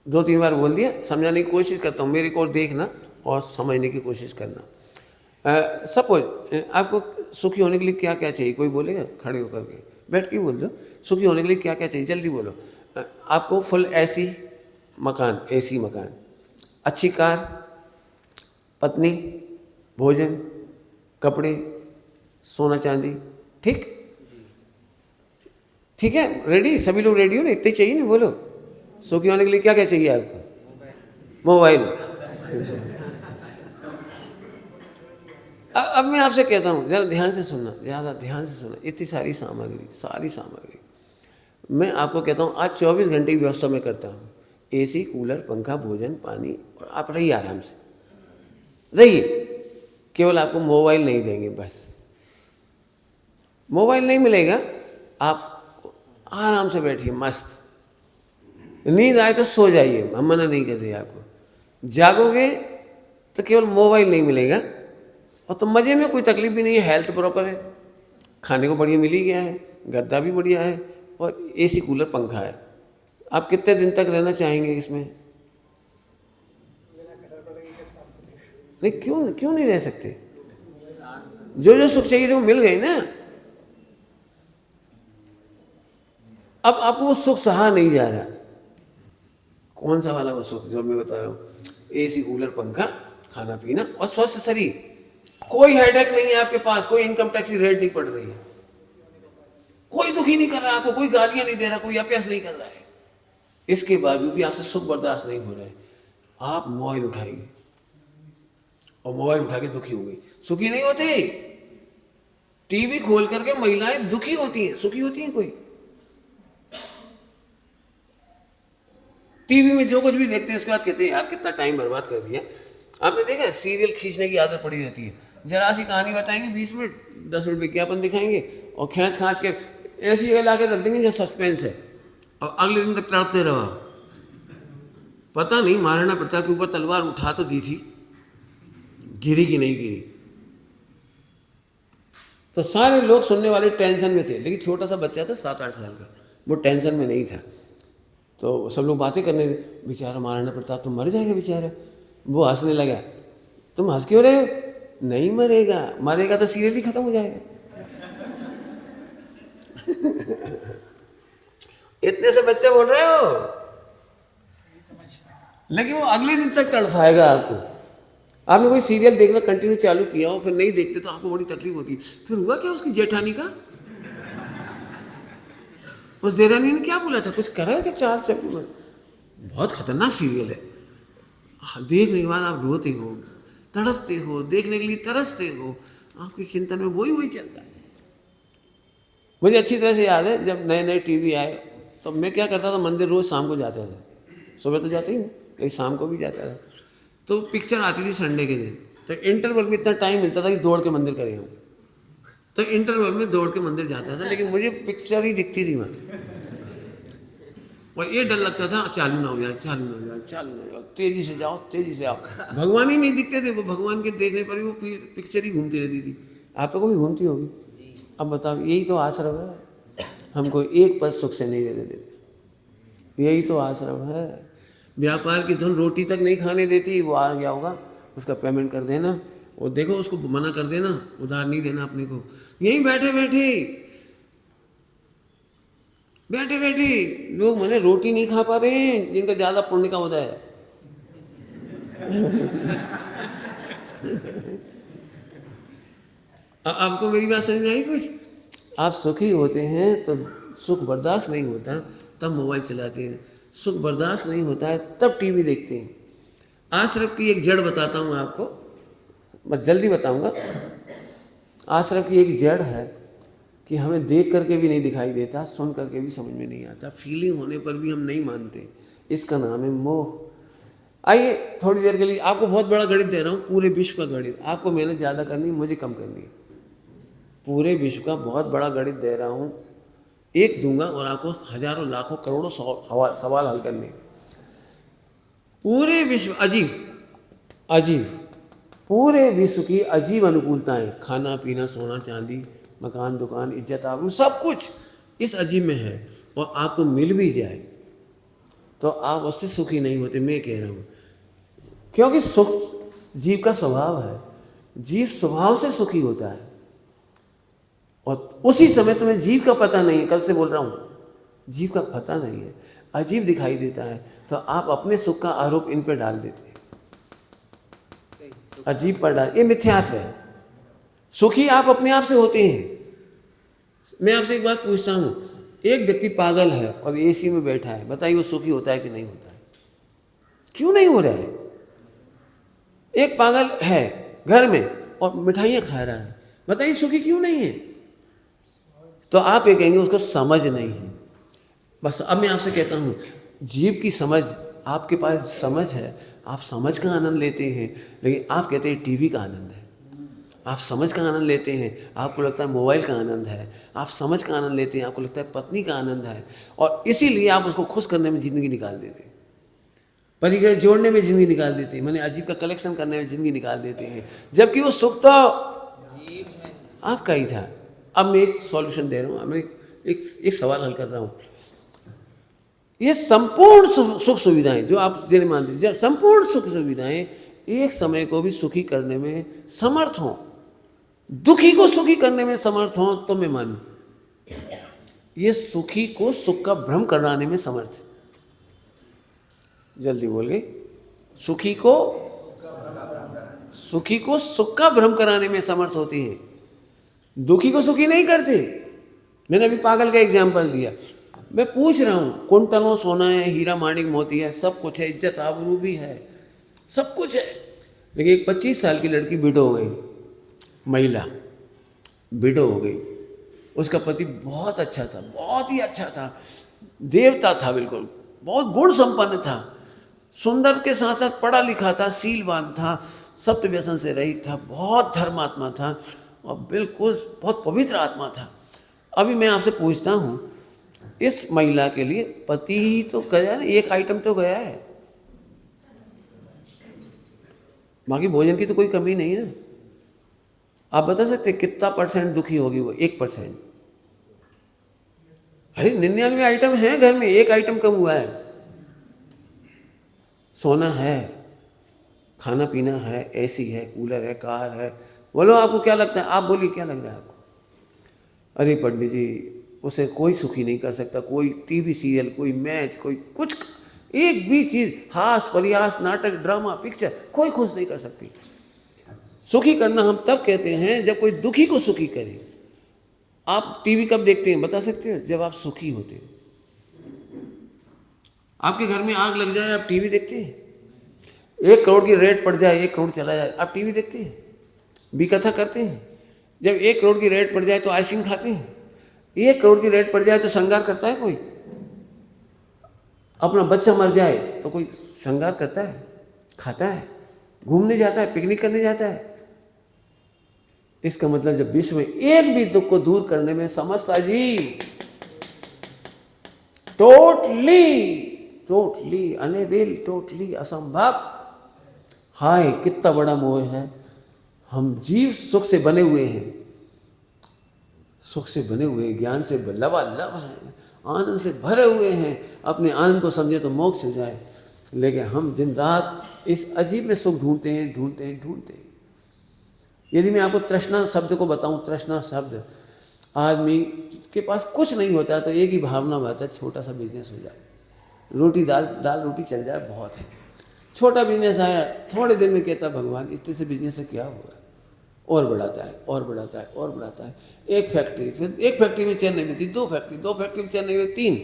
2-3 बार बोल दिया, समझाने की कोशिश करता हूँ, मेरे को और देखना और समझने की कोशिश करना। सपोज आपको सुखी होने के लिए क्या क्या चाहिए, कोई बोलेगा? खड़े होकर के बैठ के बोल दो, सुखी होने के लिए क्या क्या चाहिए, जल्दी बोलो। आपको फुल एसी मकान, एसी मकान, अच्छी कार, पत्नी, भोजन, कपड़े, सोना चांदी, ठीक ठीक है, रेडी? सभी लोग रेडी हो ना? इतने चाहिए ना, बोलो। सुखी होने के लिए क्या क्या चाहिए आपको? मोबाइल। अब मैं आपसे कहता हूँ, ज़रा ध्यान से सुनना, ज़्यादा ध्यान से सुनना। इतनी सारी सामग्री मैं आपको कहता हूँ, आज 24 घंटे की व्यवस्था मैं करता हूँ। एसी, कूलर, पंखा, भोजन, पानी, और आप रहिए आराम से, रहिए। केवल आपको मोबाइल नहीं देंगे, बस मोबाइल नहीं मिलेगा। आप आराम से बैठिए, मस्त। नींद आए तो सो जाइए, हम मना नहीं करते आपको। जागोगे तो केवल मोबाइल नहीं मिलेगा, और तो मज़े में, कोई तकलीफ भी नहीं है। हेल्थ प्रॉपर है, खाने को बढ़िया मिल ही गया है, गद्दा भी बढ़िया है, और एसी, कूलर, पंखा है। आप कितने दिन तक रहना चाहेंगे इसमें? नहीं, क्यों नहीं रह सकते? जो जो सुख चाहिए थे वो मिल गए ना। अब आपको वो सुख सहा नहीं जा रहा। कौन सा वाला वो सुख जो मैं बता रहा हूँ? एसी, कूलर, पंखा, खाना पीना और स्वस्थ शरीर। कोई हेडेक नहीं है आपके पास, कोई इनकम टैक्स की रेट नहीं पड़ रही है, कोई दुखी नहीं कर रहा आपको, कोई गालियां नहीं दे रहा, कोई अपयस नहीं कर रहा है। इसके बावजूद भी आपसे सुख बर्दाश्त नहीं हो रहा है। आप मोबाइल उठाइए, और मोबाइल उठा के दुखी हो गई। सुखी नहीं होती। टीवी खोल करके महिलाएं दुखी होती हैं, सुखी होती हैं कोई? टीवी में जो कुछ भी देखते हैं उसके बाद कहते हैं यार कितना टाइम बर्बाद कर दिया। आपने देखा सीरियल खींचने की आदत पड़ी रहती है। जरा सी कहानी बताएंगे 20 मिनट, 10 मिनट विज्ञापन दिखाएंगे, और खींच खांच के ऐसी जगह ला के रख देंगे जैसे सस्पेंस है, और अगले दिन तक तड़पते रहो। पता नहीं महाराणा प्रताप के ऊपर तलवार उठा तो दी थी, गिरी कि नहीं गिरी। तो सारे लोग सुनने वाले टेंशन में थे, लेकिन छोटा सा बच्चा था 7-8 साल का, वो टेंशन में नहीं था। तो सब लोग बातें करने लगे, बेचारा महाराणा प्रताप तो मर जाएगा बेचारा। वो हंसने लगा। तुम हंस क्यों रहे हो? नहीं मरेगा, मरेगा तो सीरियल ही खत्म हो जाएगा। इतने से बच्चे बोल रहे हो, लेकिन वो अगले दिन तक तड़पाएगा आपको। आपने कोई सीरियल देखना कंटिन्यू चालू किया हो, फिर नहीं देखते तो आपको बड़ी तकलीफ होती। फिर हुआ क्या उसकी जेठानी का? उस देरानी ने क्या बोला था? कुछ करा था 4 चैप्टर में। बहुत खतरनाक सीरियल है। देखने के बाद आप रोते हो, तड़पते हो, देखने के लिए तरसते हो, आपकी चिंतन में वही चलता है। मुझे अच्छी तरह से याद है, जब नए नए टीवी आए तो मैं क्या करता था, मंदिर रोज शाम को जाता था। सुबह तो जाते ही नहीं, लेकिन शाम को भी जाता था। तो पिक्चर आती थी संडे के दिन, तो इंटरवल में इतना टाइम मिलता था कि दौड़ के मंदिर करे हूँ। तो इंटरवल में दौड़ के मंदिर जाता था, लेकिन मुझे पिक्चर ही दिखती थी वहाँ। और ये डर लगता था चालू ना हो जाए, तेजी से जाओ, तेजी से आओ। भगवान ही नहीं दिखते थे। वो भगवान के देखने पर भी वो पिक्चर ही घूमती रहती थी। आप लोगों को भी घूमती होगी। अब बताओ, यही तो आश्रम है, हमको एक पल सुख से नहीं रहने देते। यही तो आश्रम है। व्यापार की धुन रोटी तक नहीं खाने देती। वो आ गया होगा, उसका पेमेंट कर देना, और देखो उसको मना कर देना, उधार नहीं देना अपने को। यहीं बैठे बैठे लोग मैंने रोटी नहीं खा पा रहे हैं, जिनका ज्यादा पुण्य का होता है। आपको मेरी बात समझ में आई कुछ? आप सुखी होते हैं तो सुख बर्दाश्त नहीं होता तब मोबाइल चलाते हैं, सुख बर्दाश्त नहीं होता है तब टीवी देखते हैं। आश्रम की एक जड़ बताता हूँ आपको, बस जल्दी बताऊंगा। आश्रम की एक जड़ है कि हमें देख करके भी नहीं दिखाई देता, सुन करके भी समझ में नहीं आता, फीलिंग होने पर भी हम नहीं मानते। इसका नाम है मोह। आइए थोड़ी देर के लिए आपको बहुत बड़ा गणित दे रहा हूँ, पूरे विश्व का गणित। आपको मेहनत ज़्यादा करनी है, मुझे कम करनी है। पूरे विश्व का बहुत बड़ा गणित दे रहा हूँ, एक दूंगा और आपको हजारों लाखों करोड़ों सवाल हल करने। पूरे विश्व अजीब पूरे विश्व की अजीब अनुकूलताएं, खाना पीना, सोना चांदी, मकान दुकान, इज्जत आबरू, सब कुछ इस अजीब में है। और आपको मिल भी जाए तो आप उससे सुखी नहीं होते। मैं कह रहा हूँ, क्योंकि सुख जीव का स्वभाव है। जीव स्वभाव से सुखी होता है, और उसी समय तुम्हें जीव का पता नहीं है। कल से बोल रहा हूँ, जीव का पता नहीं है, अजीब दिखाई देता है, तो आप अपने सुख का आरोप इन पर डाल देते हैं, अजीब पर डाल। ये मिथ्यात्व है। सुखी आप अपने आप से होते हैं। मैं आपसे एक बात पूछता हूँ, एक व्यक्ति पागल है और एसी में बैठा है, बताइए वो सुखी होता है कि नहीं होता है? क्यों नहीं हो रहा है? एक पागल है घर में और मिठाइयाँ खा रहा है, बताइए सुखी क्यों नहीं है? तो आप ये कहेंगे उसको समझ नहीं है। बस अब मैं आपसे कहता हूँ, जीव की समझ, आपके पास समझ है, आप समझ का आनंद लेते हैं, लेकिन आप कहते हैं टीवी का आनंद है। आप समझ का आनंद लेते हैं, आपको लगता है मोबाइल का आनंद है। आप समझ का आनंद लेते हैं, आपको लगता है पत्नी का आनंद है, और इसीलिए आप उसको खुश करने में ज़िंदगी निकाल देते हैं, परिग्रह जोड़ने में ज़िंदगी निकाल देते हैं, मैंने अजीब का कलेक्शन करने में ज़िंदगी निकाल देते हैं, जबकि वो सुख तो आपका ही था। अब मैं एक सॉल्यूशन दे रहा हूँ, मैं एक सवाल हल कर रहा हूँ। ये संपूर्ण सुख सुविधाएं जो आप देने मानते हैं, संपूर्ण सुख सुविधाएं एक समय को भी सुखी करने में समर्थ हों, दुखी को सुखी करने में समर्थ हों, तो मैं मानूं ये सुखी को सुख का भ्रम कराने में समर्थ है। जल्दी बोल गए, सुखी को सुख का भ्रम कराने में समर्थ होती है, दुखी को सुखी नहीं करते। मैंने अभी पागल का एग्जाम्पल दिया। मैं पूछ रहा हूँ, कुंटलों सोना है, हीरा माणिक मोती है, सब कुछ है, इज्जत आबरू भी है, सब कुछ है, लेकिन एक 25 साल की लड़की विडो हो गई, महिला विडो हो गई। उसका पति बहुत अच्छा था, बहुत ही अच्छा था, देवता था, बिल्कुल बहुत गुण संपन्न था, सुंदर के साथ साथ पढ़ा लिखा था, शीलवान था, सप्त व्यसन से रहित था, बहुत धर्मात्मा था और बिल्कुल बहुत पवित्र आत्मा था। अभी मैं आपसे पूछता हूँ, इस महिला के लिए पति ही तो गया ना, एक आइटम तो गया है, बाकी भोजन की तो कोई कमी नहीं है। आप बता सकते कितना % दुखी होगी वो? 1%। अरे 99 आइटम है घर में, एक आइटम कम हुआ है। सोना है, खाना पीना है, एसी है, कूलर है, कार है। बोलो आपको क्या लगता है? आप बोलिए क्या लग रहा है आपको? अरे पंडित जी, उसे कोई सुखी नहीं कर सकता, कोई टीवी सीरियल, कोई मैच, कोई कुछ, एक भी चीज़, हास परिहास, नाटक, ड्रामा, पिक्चर, कोई खुश नहीं कर सकती। सुखी करना हम तब कहते हैं जब कोई दुखी को सुखी करे। आप टीवी कब देखते हैं बता सकते हो? जब आप सुखी होते हो। आपके घर में आग लग जाए, आप टीवी देखते हैं? 1 करोड़ की रेट पड़ जाए, 1 करोड़ चला जाए, आप टीवी देखते हैं? विकथा करते हैं? जब 1 करोड़ की रेट पड़ जाए तो आइसक्रीम खाते हैं? 1 करोड़ की रेट पड़ जाए तो श्रृंगार करता है कोई? अपना बच्चा मर जाए तो कोई श्रृंगार करता है, खाता है, घूमने जाता है, पिकनिक करने जाता है? इसका मतलब जब विश्व में एक भी दुख को दूर करने में समस्त अजीब, टोटली अनेबल, टोटली असंभव। हाय कितना बड़ा मोह है। हम जीव सुख से बने हुए हैं, सुख से बने हुए, ज्ञान से लबालब हैं, आनंद से भरे हुए हैं। अपने आनंद को समझे तो मोक्ष हो जाए, लेकिन हम दिन रात इस अजीब में सुख ढूंढते हैं। यदि मैं आपको तृष्णा शब्द को बताऊं, तृष्णा शब्द, आदमी के पास कुछ नहीं होता तो एक ही भावना होता है, छोटा सा बिजनेस हो जाए, रोटी दाल रोटी चल जाए, बहुत है। छोटा बिजनेस आया, थोड़े दिन में कहता भगवान इतने से बिजनेस से क्या होगा, और बढ़ाता है। एक फैक्ट्री, फिर एक फैक्ट्री में चैन नहीं मिलती, 2 फैक्ट्री में चैन नहीं मिलती, 3,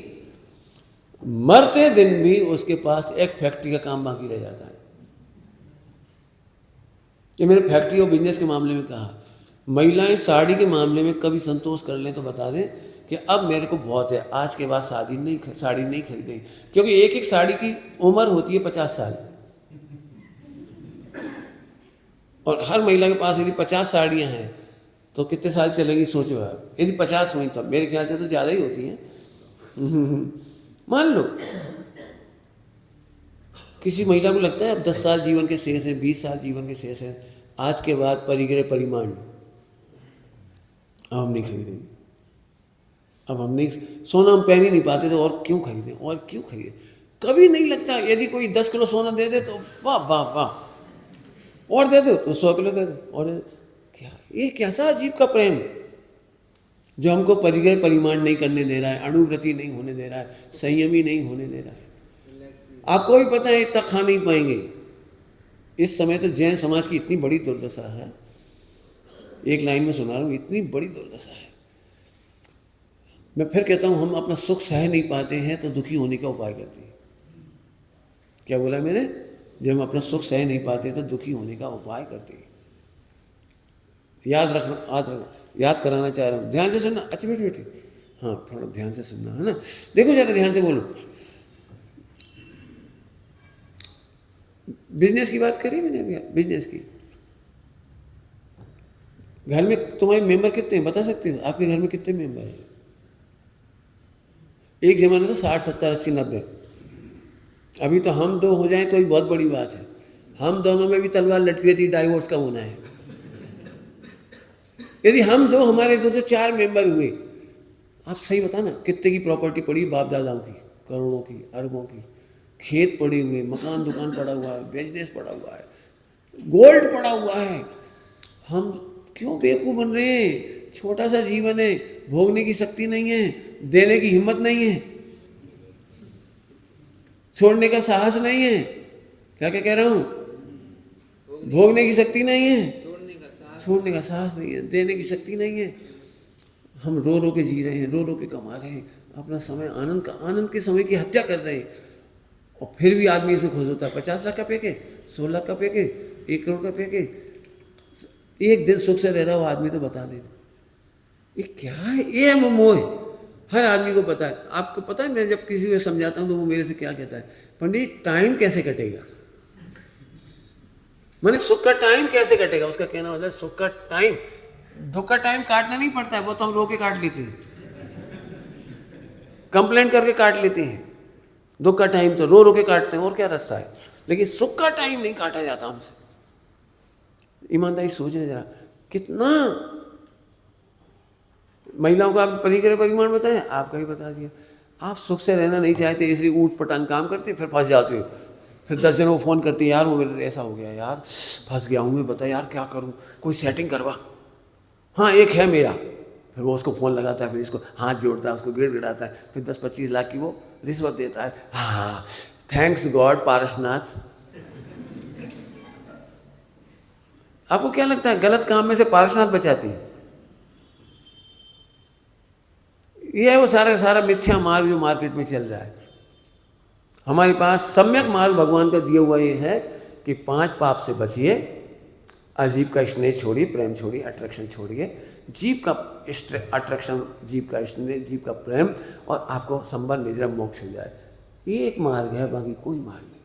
मरते दिन भी उसके पास एक फैक्ट्री का काम बाकी रह जाता है। ये मैंने फैक्ट्री और बिजनेस के मामले में कहा। महिलाएं साड़ी के मामले में कभी संतोष कर लें तो बता दें कि अब मेरे को बहुत है, आज के बाद साड़ी नहीं खरीदेंगे, क्योंकि एक साड़ी की उम्र होती है 50 साल, और हर महिला के पास यदि 50 साड़ियाँ हैं तो कितने साल चलेंगी सोचो आप। यदि 50 हुई तो मेरे ख्याल से तो ज़्यादा ही होती हैं। मान लो किसी महिला को लगता है अब 10 साल जीवन के शेष हैं, 20 साल जीवन के शेष हैं, आज के बाद परिग्रह परिमाण अब हम नहीं खरीदेंगे, अब हम नहीं, सोना हम पहन ही नहीं पाते तो और क्यों खरीदें। कभी नहीं लगता। यदि कोई 10 किलो सोना दे दे तो वाह वाह वाह, और दे दो तो 100 किलो दे दो, और क्या ये कैसा अजीब का प्रेम जो हमको परिग्रह परिमाण नहीं करने दे रहा है, अणुव्रति नहीं होने दे रहा है, संयमी नहीं होने दे रहा है। आपको भी पता है इतना खा नहीं पाएंगे। इस समय तो जैन समाज की इतनी बड़ी दुर्दशा है एक लाइन में सुना रहा हूँ, इतनी बड़ी दुर्दशा है। मैं फिर कहता हूँ, हम अपना सुख सह नहीं पाते हैं तो दुखी होने का उपाय करते हैं। क्या बोला मैंने? जब हम अपना सुख सह नहीं पाते तो दुखी होने का उपाय करते हैं। याद कराना चाह रहा हूँ, ध्यान से सुनना। अच्छा बेटे बेटे, हाँ थोड़ा ध्यान से सुनना, है ना? देखो जरा ध्यान से बोलो। बिजनेस की बात करी मैंने अभी, बिजनेस की। घर में तुम्हारे मेंबर कितने हैं बता सकते हो? आपके घर में कितने मेंबर हैं? एक जमाना था 60, 70, 80, 90। अभी तो हम दो हो जाएं तो ही बहुत बड़ी बात है। हम दोनों में भी तलवार लटकी रहती, डाइवोर्स का होना है। यदि हम दो, हमारे दो तो 4 मेंबर हुए, आप सही बताना कितने की प्रॉपर्टी पड़ी बाप दादाओं की? करोड़ों की, अरबों की। खेत पड़े हुए, मकान दुकान पड़ा हुआ है, बिजनेस पड़ा हुआ है, गोल्ड पड़ा हुआ है। हम क्यों बेवकूफ़ बन रहे हैं? छोटा सा जीवन है, भोगने की शक्ति नहीं है, देने की हिम्मत नहीं है, छोड़ने का साहस नहीं है। क्या क्या कह रहा हूँ? भोगने की शक्ति नहीं है, छोड़ने का साहस नहीं है, देने की शक्ति नहीं है। हम रो रो के जी रहे हैं, रो रो के कमा रहे हैं, अपना समय आनंद के समय की हत्या कर रहे हैं। और फिर भी आदमी इसमें खुश होता है। 50 लाख का पैकेज, 100 लाख का पैकेज, 1 करोड़ का पैकेज, एक दिन सुख से रह रहा हो आदमी तो बता दे, ये क्या है? ये मोह है, हर आदमी को पता है। आपको पता है, मैं जब किसी को समझाता हूँ तो वो मेरे से क्या कहता है? पंडित टाइम कैसे कटेगा? मैंने सुख का टाइम कैसे कटेगा? उसका कहना मतलब सुख का टाइम, दुख का टाइम काटना नहीं पड़ता है, वो तो हम रो के काट लेते हैं, कंप्लेंट करके काट लेते हैं। दुख का टाइम तो रो रो के काटते हैं, और क्या रास्ता है? लेकिन सुख का टाइम नहीं काटा जाता हमसे। ईमानदारी सोचने जरा, कितना महिलाओं का आप परिमाण बताएं, आपका भी बता दिया। आप सुख से रहना नहीं चाहते, इसलिए ऊट पटांग काम करते, फिर फंस जाते हो। फिर 10 जनों को फ़ोन करते, यार वो मेरे ऐसा हो गया, यार फंस गया हूँ मैं, बता यार क्या करूँ, कोई सेटिंग करवा। हाँ एक है मेरा, फिर वो उसको फ़ोन लगाता है, फिर इसको हाथ जोड़ता है, उसको गिड़गिड़ाता है, फिर 10-25 लाख की वो रिश्वत देता है। हाँ थैंक्स गॉड पारसनाथ। आपको क्या लगता है गलत काम में से पारसनाथ बचाती है? ये है वो सारा का सारा मिथ्या मार्ग जो मार्केट में चल रहा है। हमारे पास सम्यक मार्ग भगवान का दिया हुआ ये है कि 5 पाप से बचिए, अजीब का स्नेह छोड़िए, प्रेम छोड़िए, अट्रैक्शन छोड़िए, जीव का अट्रैक्शन, जीव का स्नेह, जीव का प्रेम, और आपको संबल निजरम मोक्ष हो जाए। ये एक मार्ग है, बाकी कोई मार्ग नहीं।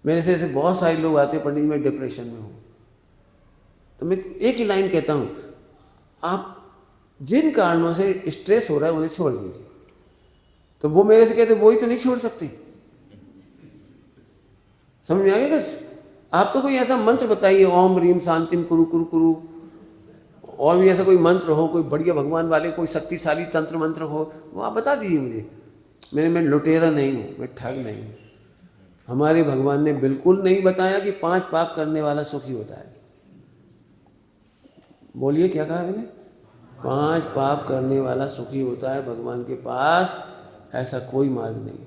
मेरे से ऐसे बहुत सारे लोग आते हैं, पंडित मैं डिप्रेशन में हूँ, तो मैं एक ही लाइन कहता हूँ, आप जिन कारणों से स्ट्रेस हो रहा है उन्हें छोड़ दीजिए। तो वो मेरे से कहते वही तो नहीं छोड़ सकते। समझ में आ गया? आप तो कोई ऐसा मंत्र बताइए, ओम रीम शांतिम कुरु कुरु कुरु, और भी ऐसा कोई मंत्र हो, कोई बढ़िया भगवान वाले कोई शक्तिशाली तंत्र मंत्र हो, वो आप बता दीजिए मुझे। मैं लुटेरा नहीं हूँ, मैं ठग नहीं हूँ। हमारे भगवान ने बिल्कुल नहीं बताया कि 5 पाप करने वाला सुखी होता है। बोलिए क्या कहा मैंने? 5 पाप करने वाला सुखी होता है। भगवान के पास ऐसा कोई मार्ग नहीं।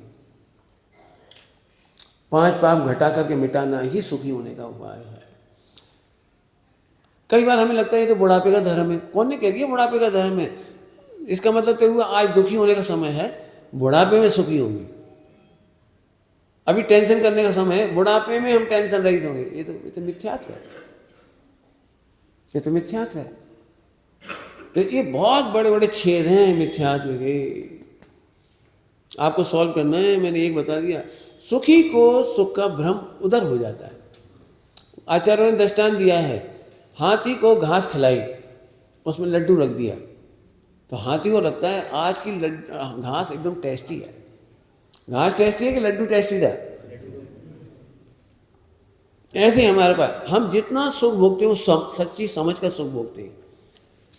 5 पाप घटा करके मिटाना ही सुखी होने का उपाय है। कई बार हमें लगता है ये तो बुढ़ापे का धर्म है। कौन ने कह दिया बुढ़ापे का धर्म है? इसका मतलब तो हुआ आज दुखी होने का समय है, बुढ़ापे में सुखी होंगे। अभी टेंशन करने का समय है, बुढ़ापे में हम टेंशन रहित होंगे। ये तो मिथ्यात्व है, ये तो मिथ्यात्व है। तो ये बहुत बड़े बड़े छेद हैं मिथ्यात्व के, आपको सॉल्व करना है। मैंने एक बता दिया, सुखी को सुख का भ्रम उधर हो जाता है। आचार्यों ने दृष्टांत दिया है, हाथी को घास खिलाई, उसमें लड्डू रख दिया, तो हाथी को लगता है आज की घास एकदम टेस्टी है। घास टेस्टी है कि लड्डू टेस्टी था? ऐसे ही हमारे पास हम जितना सुख भोगते हैं सच्ची समझ का सुख भोगते हैं।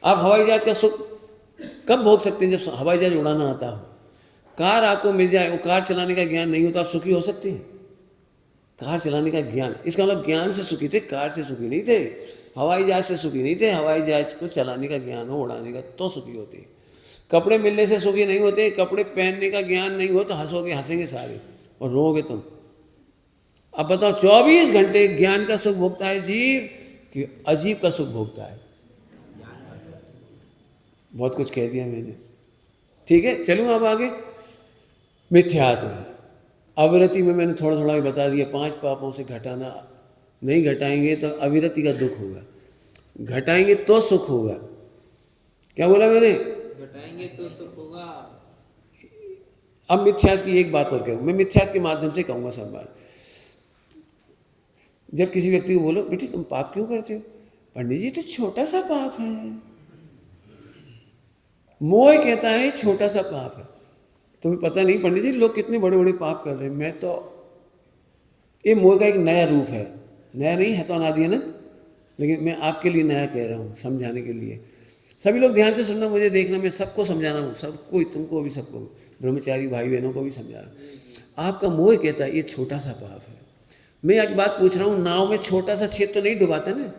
आप हवाई जहाज का सुख कब भोग सकते हैं? जब हवाई जहाज उड़ाना आता हो। कार आपको मिल जाए, वो कार चलाने का ज्ञान नहीं हो तो आप सुखी हो सकते हैं? कार चलाने का ज्ञान, इसका मतलब ज्ञान से सुखी थे, कार से सुखी नहीं थे, हवाई जहाज से सुखी नहीं थे। हवाई जहाज को चलाने का ज्ञान हो, उड़ाने का, तो सुखी होते। कपड़े मिलने से सुखी नहीं होते, कपड़े पहनने का ज्ञान नहीं हो तो हंसोगे, हंसेंगे सारे और रोओगे तुम। अब बताओ 24 घंटे ज्ञान का सुख भोगता है जीव कि अजीब का सुख भोगता है? बहुत कुछ कह दिया मैंने, ठीक है। चलूँ अब आगे। मिथ्यात्व। अविरति में मैंने थोड़ा थोड़ा बता दिया, 5 पापों से घटाना, नहीं घटाएंगे तो अविरति का दुख होगा, घटाएंगे तो सुख होगा। क्या बोला मैंने? घटाएंगे तो सुख होगा। अब मिथ्यात्व की एक बात और कहूँ, मैं मिथ्यात्व के माध्यम से कहूँगा सब बात। जब किसी व्यक्ति को बोलो बेटी तुम पाप क्यों करते हो, पंडित जी तो छोटा सा पाप है। मोह कहता है छोटा सा पाप है। तुम्हें पता नहीं पंडित जी लोग कितने बड़े बड़े पाप कर रहे हैं। मैं तो, ये मोह का एक नया रूप है, नया नहीं है तो अनादि अनंत, लेकिन मैं आपके लिए नया कह रहा हूँ समझाने के लिए। सभी लोग ध्यान से सुनना, मुझे देखना, मैं सबको समझा रहा हूँ, सबको, तुमको भी, सबको, ब्रह्मचारी भाई बहनों को भी समझा रहा हूँ। आपका मोह कहता है ये छोटा सा पाप है। मैं एक बात पूछ रहा हूँ, नाव में छोटा सा छेद तो नहीं डुबाता ना?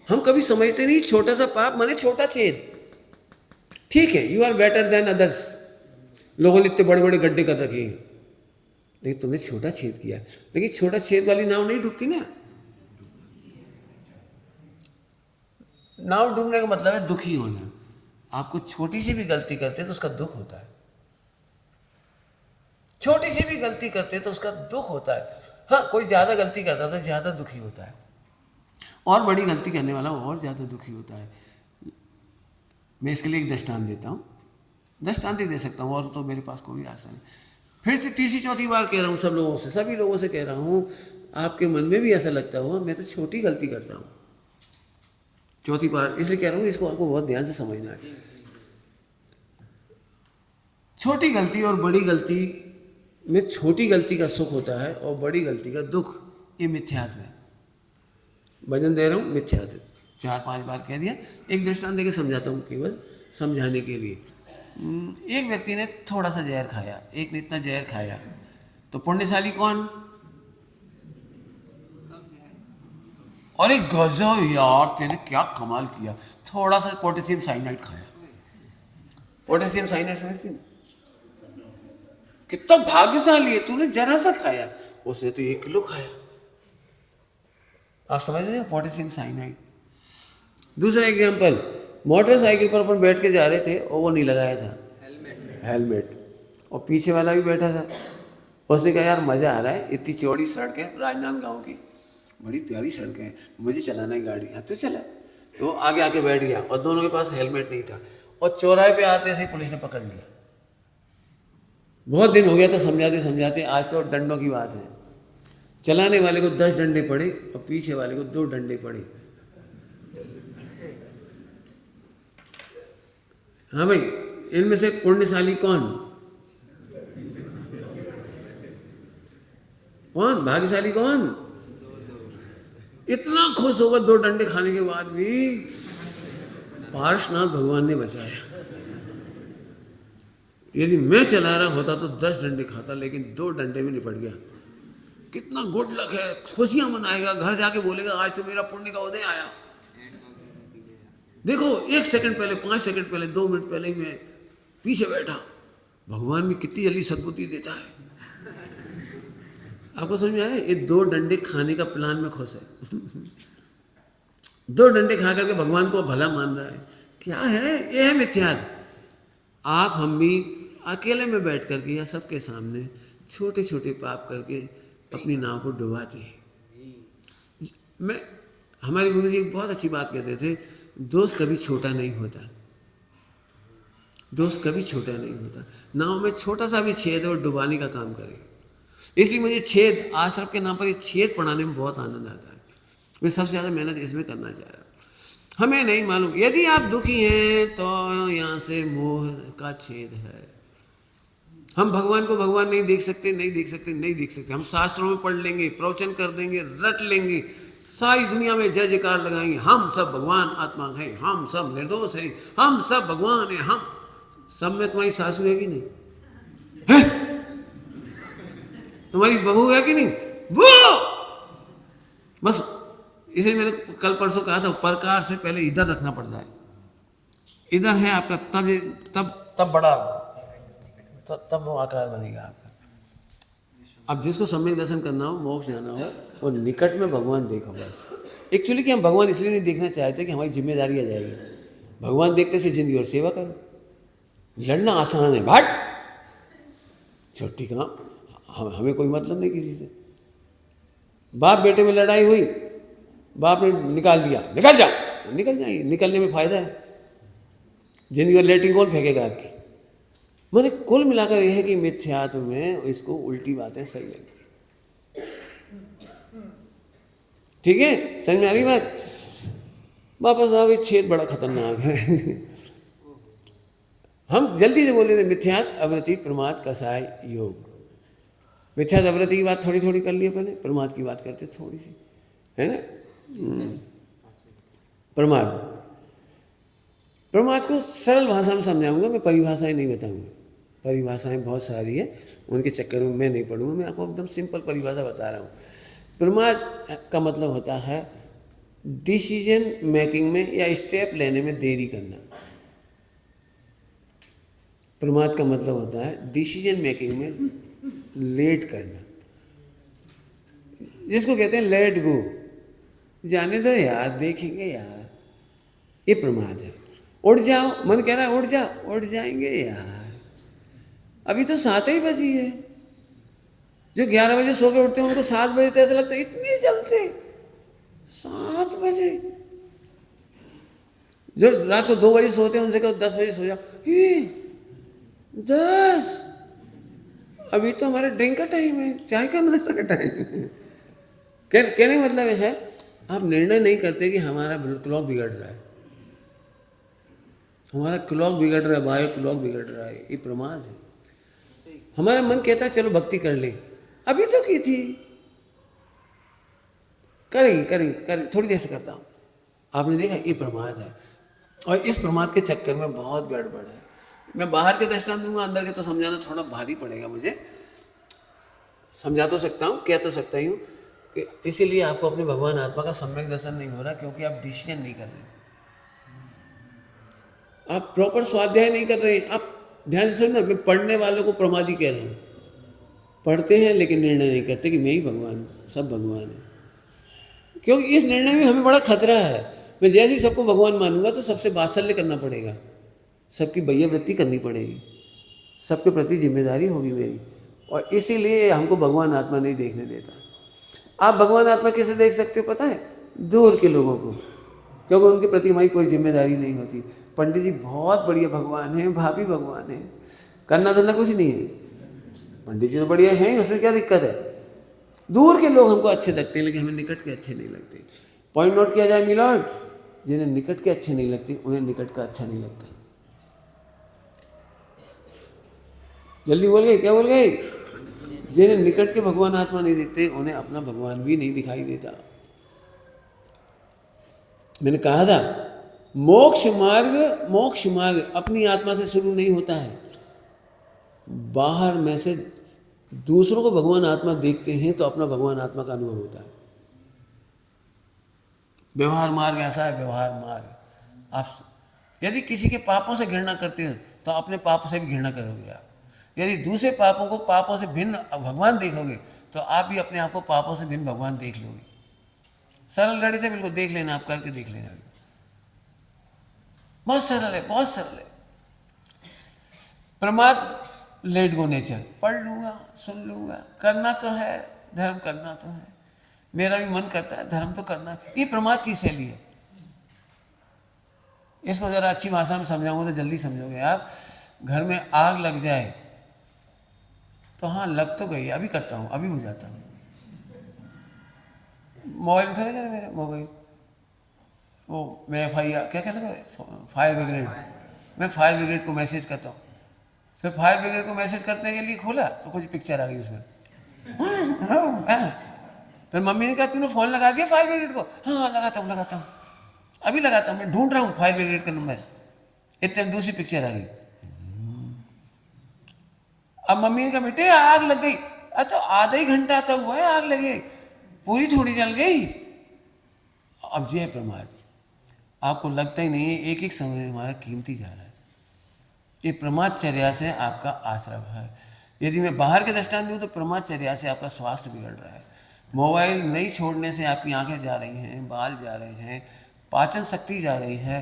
हम कभी समझते नहीं छोटा सा पाप माने छोटा छेद। ठीक है, you are better than others, लोगों ने इतने बड़े बड़े गड्ढे कर रखे हैं, लेकिन तुमने छोटा छेद किया। लेकिन छोटा छेद वाली नाव नहीं डूबती ना। नाव डूबने का मतलब है दुखी होना। आपको छोटी सी भी गलती करते तो उसका दुख होता है, छोटी सी भी गलती करते तो उसका दुख होता है। हाँ, कोई ज्यादा गलती करता तो ज्यादा दुखी होता है, और बड़ी गलती करने वाला और ज्यादा दुखी होता है। मैं इसके लिए एक दृष्टांत देता हूँ, दृष्टांत ही दे सकता हूँ, और तो मेरे पास कोई रास्ता नहीं। फिर से तीसरी चौथी बार कह रहा हूँ सब लोगों से, सभी लोगों से कह रहा हूँ, आपके मन में भी ऐसा लगता हुआ मैं तो छोटी गलती करता हूँ। चौथी बार इसलिए कह रहा हूँ, इसको आपको बहुत ध्यान से समझना है। छोटी गलती और बड़ी गलती में छोटी गलती का सुख होता है और बड़ी गलती का दुख, ये मिथ्यात्व है। वजन दे रहा हूँ, मिथ्यात्व 4-5 बार कह दिया। एक दृष्टांत देकर समझाता हूँ, केवल समझाने के लिए। एक व्यक्ति ने थोड़ा सा जहर खाया, एक ने इतना जहर खाया, तो पुण्यशाली कौन? अरे गजब यार, तेने क्या कमाल किया, थोड़ा सा पोटेशियम साइनाइड खाया। पोटेशियम साइनाइड समझती ना? कितना भाग्यशाली है, तूने जरा सा खाया, उसने तो 1 किलो खाया। आप समझ रहे हैं, पोटेशियम साइनाइड। दूसरा एग्जांपल, मोटरसाइकिल पर अपन बैठ के जा रहे थे और वो नहीं लगाया था हेलमेट, और पीछे वाला भी बैठा था। उसने कहा यार मज़ा आ रहा है, इतनी चौड़ी सड़क है राजनांदगांव की, बड़ी प्यारी सड़क है, मुझे चलाना है गाड़ी। हाँ तो चला, तो आगे आके बैठ गया, और दोनों के पास हेलमेट नहीं था, और चौराहे पे आते से पुलिस ने पकड़ लिया। बहुत दिन हो गया था समझाते समझाते, आज तो डंडों की बात है। चलाने वाले को 10 डंडे पड़े और पीछे वाले को 2 डंडे पड़े। हाँ भाई, इनमें से पुण्यशाली कौन? कौन भाग्यशाली कौन? इतना खुश होगा 2 डंडे खाने के बाद भी, पार्श्वनाथ भगवान ने बचाया। यदि मैं चला रहा होता तो 10 डंडे खाता, लेकिन 2 डंडे में निपट गया। कितना गुड लक है, खुशियां मनाएगा, घर जाके बोलेगा आज तो मेरा पुण्य का उदय आया। देखो 1 सेकंड पहले, 5 सेकंड पहले, 2 मिनट पहले ही मैं पीछे बैठा। भगवान भी कितनी जल्दी सद्बुद्धि देता है। आपको समझ में आ रहा है? ये 2 डंडे खाने का प्लान में खुश है। 2 डंडे खा करके भगवान को भला मान रहा है। क्या है ये? है मिथ्यात्व। आप हम भी अकेले में बैठ करके या सबके सामने छोटे छोटे पाप करके अपनी नाव को डुबाते हैं। हमारे गुरु जी बहुत अच्छी बात कहते थे, दोष कभी छोटा नहीं होता, दोष कभी छोटा नहीं होता। नाव में छोटा सा भी छेद और डुबाने का काम करेगा। इसलिए मुझे छेद, आश्रम के नाम पर ये छेद पढ़ाने में बहुत आनंद आता है। मैं सबसे ज़्यादा मेहनत इसमें करना चाह रहा हूँ। हमें नहीं मालूम, यदि आप दुखी हैं तो यहाँ से मोह का छेद है। हम भगवान को भगवान नहीं देख सकते, नहीं देख सकते, नहीं देख सकते। हम शास्त्रों में पढ़ लेंगे, प्रवचन कर देंगे, रट लेंगे, सारी दुनिया में जय जयकार लगाएंगे, हम सब भगवान आत्मा हैं, हम सब निर्दोष हैं, हम सब भगवान हैं। हम सब में तुम्हारी सासू है कि नहीं है? तुम्हारी बहू है कि नहीं? वो बस इसलिए मैंने कल परसों कहा था, प्रकार से पहले इधर रखना पड़ता है। इधर है आपका, तब बड़ा, तब वो आकार बनेगा आपका। अब जिसको सम्यक दर्शन करना हो, मोक्ष जाना हो, और निकट में भगवान देखो भाई, एक्चुअली कि हम भगवान इसलिए नहीं देखना चाहते कि हमारी जिम्मेदारी आ जाएगी। भगवान देखते से जिंदगी और सेवा करो, लड़ना आसान है, भाट छोटी काम, हमें कोई मतलब नहीं किसी से। बाप बेटे में लड़ाई हुई, बाप ने निकाल दिया, निकल जाओ, निकल जाएंगे, निकलने में फायदा है। जिंदगी और लेटरिन कौन फेंकेगा आपकी? मैंने कुल मिलाकर यह है कि मिथ्यात्व में इसको उल्टी बातें सही लगती। ठीक है, समझ में आ रही बात? वापस आओ, इस छेद बड़ा खतरनाक है। हम जल्दी से बोले थे मिथ्यात अवृत्ति प्रमाद कसाय योग। मिथ्यात अवृत्ति की बात थोड़ी थोड़ी कर ली अपने, प्रमाद की बात करते थोड़ी सी, है ना? प्रमाद को सरल भाषा में समझाऊंगा मैं, परिभाषाएं नहीं बताऊंगा। परिभाषाएं बहुत सारी है, उनके चक्कर में मैं नहीं पढ़ूंगा। मैं आपको एकदम सिंपल परिभाषा बता रहा हूँ। प्रमाद का मतलब होता है डिसीजन मेकिंग में या स्टेप लेने में देरी करना। प्रमाद का मतलब होता है डिसीजन मेकिंग में लेट करना, जिसको कहते हैं लेट गो, जाने दो यार, देखेंगे यार, ये प्रमाद है। उठ जाओ, मन कह रहा है उठ जाओ, उठ जाएंगे यार, अभी तो 7 ही बजी है। जो 11 बजे सो के उठते हैं उनको 7 बजे तो ऐसा लगता है इतनी जल्दी 7 बजे। जो रात को 2 बजे सोते हैं उनसे कहो 10 बजे सो जाओ, 10 अभी तो हमारे ड्रिंक का टाइम है, चाय का नाश्ता का टाइम है। कहने का मतलब है आप निर्णय नहीं करते कि हमारा क्लॉक बिगड़ रहा है, हमारा क्लॉक बिगड़ रहा है, बायो क्लॉक बिगड़ रहा है, ये प्रमाद है। हमारा मन कहता है चलो भक्ति कर ले, अभी तो की थी, करेंगे थोड़ी देर से करता हूँ। आपने देखा, ये प्रमाद है। और इस प्रमाद के चक्कर में बहुत गड़बड़ है। मैं बाहर के दृष्टांत दूंगा, अंदर के तो समझाना थोड़ा भारी पड़ेगा मुझे। समझा तो सकता हूँ, कह तो सकता ही हूँ कि इसीलिए आपको अपने भगवान आत्मा का सम्यक दर्शन नहीं हो रहा, क्योंकि आप डिसीजन नहीं कर रहे, आप प्रॉपर स्वाध्याय नहीं कर रहे हैं। आप ध्यान से सुनना, मैं पढ़ने वालों को प्रमादी कह रहा हूँ। पढ़ते हैं लेकिन निर्णय नहीं करते कि मैं ही भगवान हूँ, सब भगवान है। क्योंकि इस निर्णय में हमें बड़ा खतरा है। मैं जैसे ही सबको भगवान मानूंगा तो सबसे वात्सल्य करना पड़ेगा, सबकी वृत्ति करनी पड़ेगी, सबके प्रति जिम्मेदारी होगी मेरी, और इसीलिए हमको भगवान आत्मा नहीं देखने देता। आप भगवान आत्मा कैसे देख सकते हो पता है? दूर के लोगों को, क्योंकि उनके प्रति हमारी कोई जिम्मेदारी नहीं होती। पंडित जी बहुत बढ़िया भगवान हैं, भाभी भगवान है, करना धरना कुछ नहीं है, पंडित जी तो बढ़िया हैं, उसमें क्या दिक्कत है? दूर के लोग हमको अच्छे लगते हैं लेकिन हमें निकट के अच्छे नहीं लगते। पॉइंट नोट किया जाए मिलॉर्ड, जिन्हें निकट के अच्छे नहीं लगते उन्हें निकट का अच्छा नहीं लगता। जल्दी बोल गए, क्या बोल गए? जिन्हें निकट के भगवान आत्मा नहीं दिखते उन्हें अपना भगवान भी नहीं दिखाई देता। मैंने कहा था मोक्ष मार्ग अपनी आत्मा से शुरू नहीं होता है, बाहर में से दूसरों को भगवान आत्मा देखते हैं तो अपना भगवान आत्मा का अनुभव होता है। व्यवहार मार्ग ऐसा है, व्यवहार मार्ग। आप यदि किसी के पापों से घृणा करते हो तो अपने पाप से भी घृणा करोगे आप। यदि दूसरे पापों से भिन्न भगवान देखोगे तो आप भी अपने आप को पापों से भिन्न भगवान देख लोगे। सरल गणित है, बिल्कुल देख लेना, आप करके देख लेना, बहुत सरल है, बहुत सरल है। प्रमाद लेट गो नेचर, पढ़ लूंगा, सुन लूंगा, करना तो है, धर्म करना तो है, मेरा भी मन करता है धर्म तो करना है, ये प्रमाद की शैली है। इसको जरा अच्छी भाषा में समझाऊंगा तो जल्दी समझोगे आप। घर में आग लग जाए तो हाँ लग तो गई, अभी करता हूँ, अभी बुझाता हूँ। मोबाइल उठा लेगा मेरा मोबाइल, वो मैं FIR क्या कहता है, फायर ब्रिगेड, मैं फायर ब्रिगेड को मैसेज करता हूँ। फिर फायर ब्रिगेड को मैसेज करने के लिए खोला तो कुछ पिक्चर आ गई उसमें। फिर मम्मी ने कहा तूने फ़ोन लगा दिया फायर ब्रिगेड को? हाँ लगाता हूँ, अभी लगाता हूँ, मैं ढूंढ रहा हूँ फायर ब्रिगेड का नंबर। इतने में दूसरी पिक्चर आ गई। अब मम्मी ने कहा बेटे आग लग गई। तो आधा ही घंटा तो हुआ है आग लगे, पूरी थोड़ी जल गई। अब ये प्रमाद आपको लगता ही नहीं है, एक एक समय हमारा कीमती जा रहा है। ये प्रमादचर्या से आपका आश्रम है। यदि मैं बाहर के दृष्टांत दूँ तो प्रमादचर्या से आपका स्वास्थ्य बिगड़ रहा है, मोबाइल नहीं छोड़ने से आपकी आंखें जा रही हैं, बाल जा रहे हैं, पाचन शक्ति जा रही है,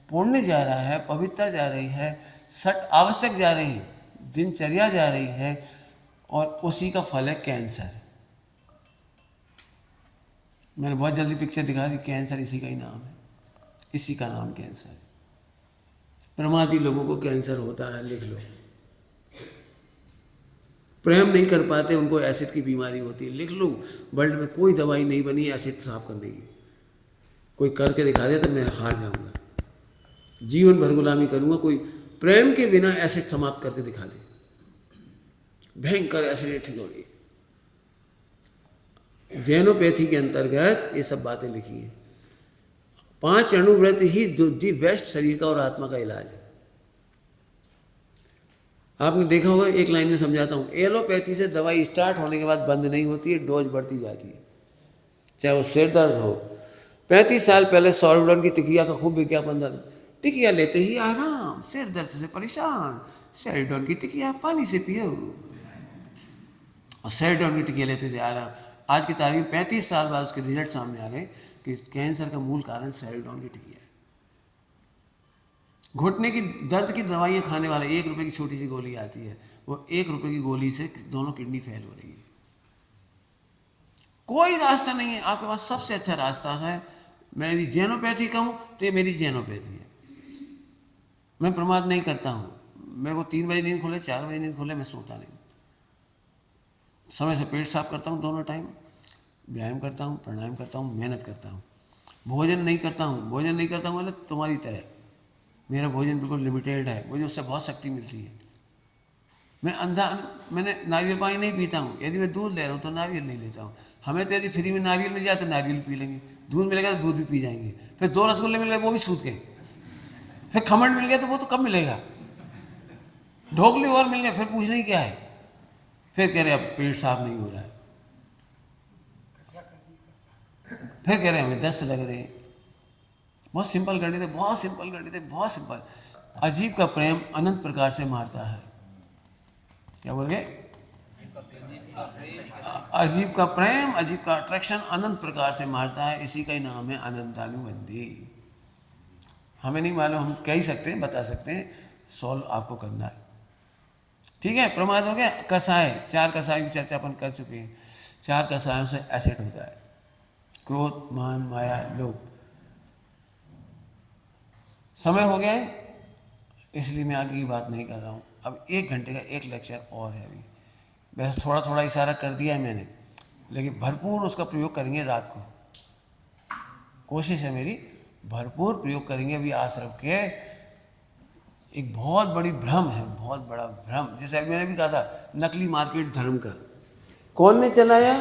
पुण्य जा रहा है, पवित्रता जा रही है, सट आवश्यक जा रही है, दिनचर्या जा रही है, और उसी का फल है कैंसर। मैंने बहुत जल्दी पिक्चर दिखा दी, कैंसर इसी का ही नाम है, इसी का नाम कैंसर है। प्रमादी लोगों को कैंसर होता है, लिख लो। प्रेम नहीं कर पाते उनको एसिड की बीमारी होती है, लिख लो। वर्ल्ड में कोई दवाई नहीं बनी एसिड साफ करने की। कोई करके दिखा दे तो मैं हार जाऊंगा, जीवन भर गुलामी करूंगा। कोई प्रेम के बिना एसिड समाप्त करके दिखा दे, भयंकर एसिडिटी हो रही। जैनोपैथी के अंतर्गत ये सब बातें लिखी हैं। 5 अणुव्रत ही दी बेस्ट शरीर का और आत्मा का इलाज है। आपने देखा होगा, एक लाइन में समझाता हूँ। एलोपैथी से दवाई स्टार्ट होने के बाद बंद नहीं होती है, डोज बढ़ती जाती है। चाहे वो सिर दर्द हो, 35 साल पहले सॉल्वडॉन की टिकिया का खूब विज्ञापन था। टिकिया लेते ही आराम, सिर दर्द से परेशान, सॉल्वडॉन की टिकिया पानी से पियो, और सॉल्वडॉन की टिकिया लेते थे आराम। आज की तारीख में 35 साल बाद उसके रिजल्ट सामने आ गए कि कैंसर का मूल कारण सॉल्वडॉन की टिकिया है। घुटने की दर्द की दवाइयाँ खाने वाले 1 रुपये की छोटी सी गोली आती है, वो 1 रुपये की गोली से दोनों किडनी फेल हो रही है। कोई रास्ता नहीं है आपके पास, सबसे अच्छा रास्ता है। मेरी जैनोपैथी कहूँ तो ये मेरी जैनोपैथी है। मैं प्रमाद नहीं करता हूँ। मेरे को 3 बजे नींद खुले, 4 बजे नींद खुले, मैं सोता नहीं। समय से पेट साफ करता हूँ दोनों टाइम, व्यायाम करता हूँ, प्राणायाम करता हूँ, मेहनत करता हूँ। भोजन नहीं करता हूँ मतलब तुम्हारी तरह। मेरा भोजन बिल्कुल लिमिटेड है, मुझे उससे बहुत शक्ति मिलती है। मैंने नारियल पानी नहीं पीता हूँ। यदि मैं दूध ले रहा हूँ तो नारियल नहीं लेता हूँ। हमें तो यदि फ्री में नारियल मिल जाए तो नारियल पी लेंगे, दूध मिलेगा तो दूध भी पी जाएंगे। फिर 2 रसगुल्ले मिल गए, वो भी सूत गए। फिर खमण मिल गया तो वो तो कब मिलेगा, ढोकली और मिल गया, फिर पूछना ही क्या है। फिर कह रहे अब पेट साफ नहीं हो रहा है, फिर कह रहे हमें दस्त लग रहे हैं। बहुत सिंपल गणित है, बहुत सिंपल गणित है, बहुत सिंपल। अजीब का प्रेम अनंत प्रकार से मारता है। क्या बोल गए? अजीब का प्रेम, अजीब का अट्रैक्शन अनंत प्रकार से मारता है। इसी का ही नाम है अनंतानुबंधी। हमें नहीं मालूम, हम कह ही सकते हैं, बता सकते हैं, सॉल्व आपको करना है। ठीक है, प्रमाद हो गया। कसाय, 4 कसायों की चर्चा अपन कर चुके हैं। 4 कसायों से एसिड होता है, क्रोध, मान, माया, लोभ। समय हो गया है, इसलिए मैं आगे की बात नहीं कर रहा हूँ। अब 1 घंटे का एक लेक्चर और है। अभी वैसे थोड़ा थोड़ा इशारा कर दिया है मैंने, लेकिन भरपूर उसका प्रयोग करेंगे रात को। कोशिश है मेरी, भरपूर प्रयोग करेंगे। अभी आश्रम के एक बहुत बड़ी भ्रम है, बहुत बड़ा भ्रम। जैसे अभी मैंने भी कहा था, नकली मार्केट धर्म का कौन ने चलाया?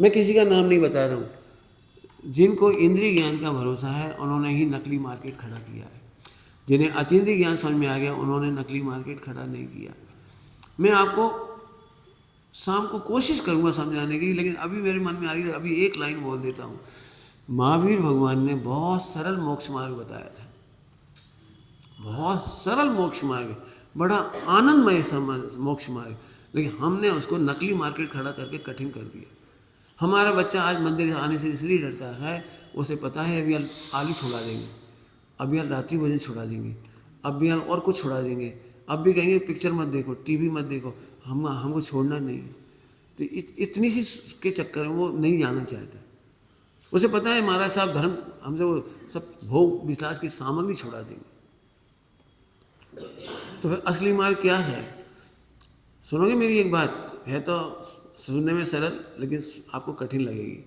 मैं किसी का नाम नहीं बता रहा हूँ। जिनको इंद्रिय ज्ञान का भरोसा है उन्होंने ही नकली मार्केट खड़ा किया है। जिन्हें अतीन्द्रिय ज्ञान समझ में आ गया उन्होंने नकली मार्केट खड़ा नहीं किया। मैं आपको शाम को कोशिश करूंगा समझाने की, लेकिन अभी मेरे मन में आ रही है, अभी एक लाइन बोल देता हूँ। महावीर भगवान ने बहुत सरल मोक्ष मार्ग बताया था, बहुत सरल मोक्ष मार्ग, बड़ा आनंदमय मोक्ष मार्ग, लेकिन हमने उसको नकली मार्केट खड़ा करके कठिन कर दिया। हमारा बच्चा आज मंदिर आने से इसलिए डरता है, उसे पता है अभी आलू छुड़ा देंगे, अभी रात्रि भोजन छुड़ा देंगे, अभी और कुछ छुड़ा देंगे, अब भी कहेंगे पिक्चर मत देखो, टीवी मत देखो, हमको छोड़ना नहीं। तो इतनी सी के चक्कर में वो नहीं जाना चाहता। उसे पता है महाराज साहब धर्म हमसे वो सब भोग विलास की सामग्री छुड़ा देंगे। तो फिर असली मार्ग क्या है? सुनोगे मेरी एक बात है, तो सुनने में सरल लेकिन आपको कठिन लगेगी।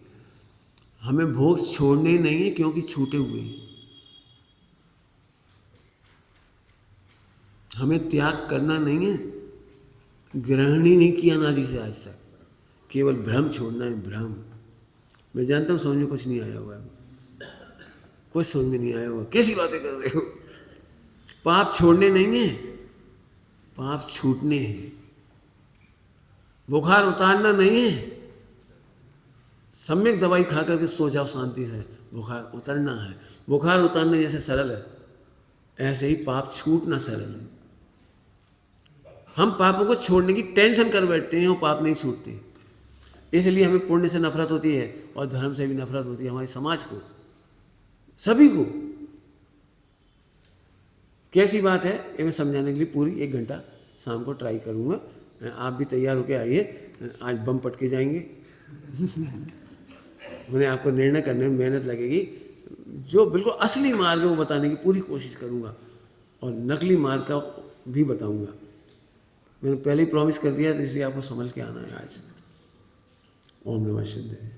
हमें भोग छोड़ने नहीं है क्योंकि छूटे हुए हैं। हमें त्याग करना नहीं है, ग्रहण ही नहीं किया अनादि से आज तक, केवल भ्रम छोड़ना है, भ्रम। मैं जानता हूँ समझ में कुछ नहीं आया होगा, कुछ समझ में नहीं आया होगा, कैसी बातें कर रहे हो। पाप छोड़ने नहीं है, पाप छूटने हैं। बुखार उतारना नहीं है, सम्यक दवाई खा करके सो जाओ शांति से, बुखार उतरना है। बुखार उतारना जैसे सरल है, ऐसे ही पाप छूटना सरल है। हम पापों को छोड़ने की टेंशन कर बैठते हैं और पाप नहीं छूटते। इसलिए हमें पुण्य से नफरत होती है और धर्म से भी नफरत होती है, हमारे समाज को, सभी को। कैसी बात है ये मैं समझाने के लिए पूरी 1 घंटा शाम को ट्राई करूँगा। आप भी तैयार होकर आइए, आज बम पटके जाएंगे। उन्हें आपको निर्णय करने में मेहनत लगेगी। जो बिल्कुल असली मार्ग है वो बताने की पूरी कोशिश करूँगा और नकली मार्ग का भी बताऊँगा। मैंने पहले ही प्रॉमिस कर दिया, तो इसलिए आपको संभल के आना है आज। ओम नमः शिवाय।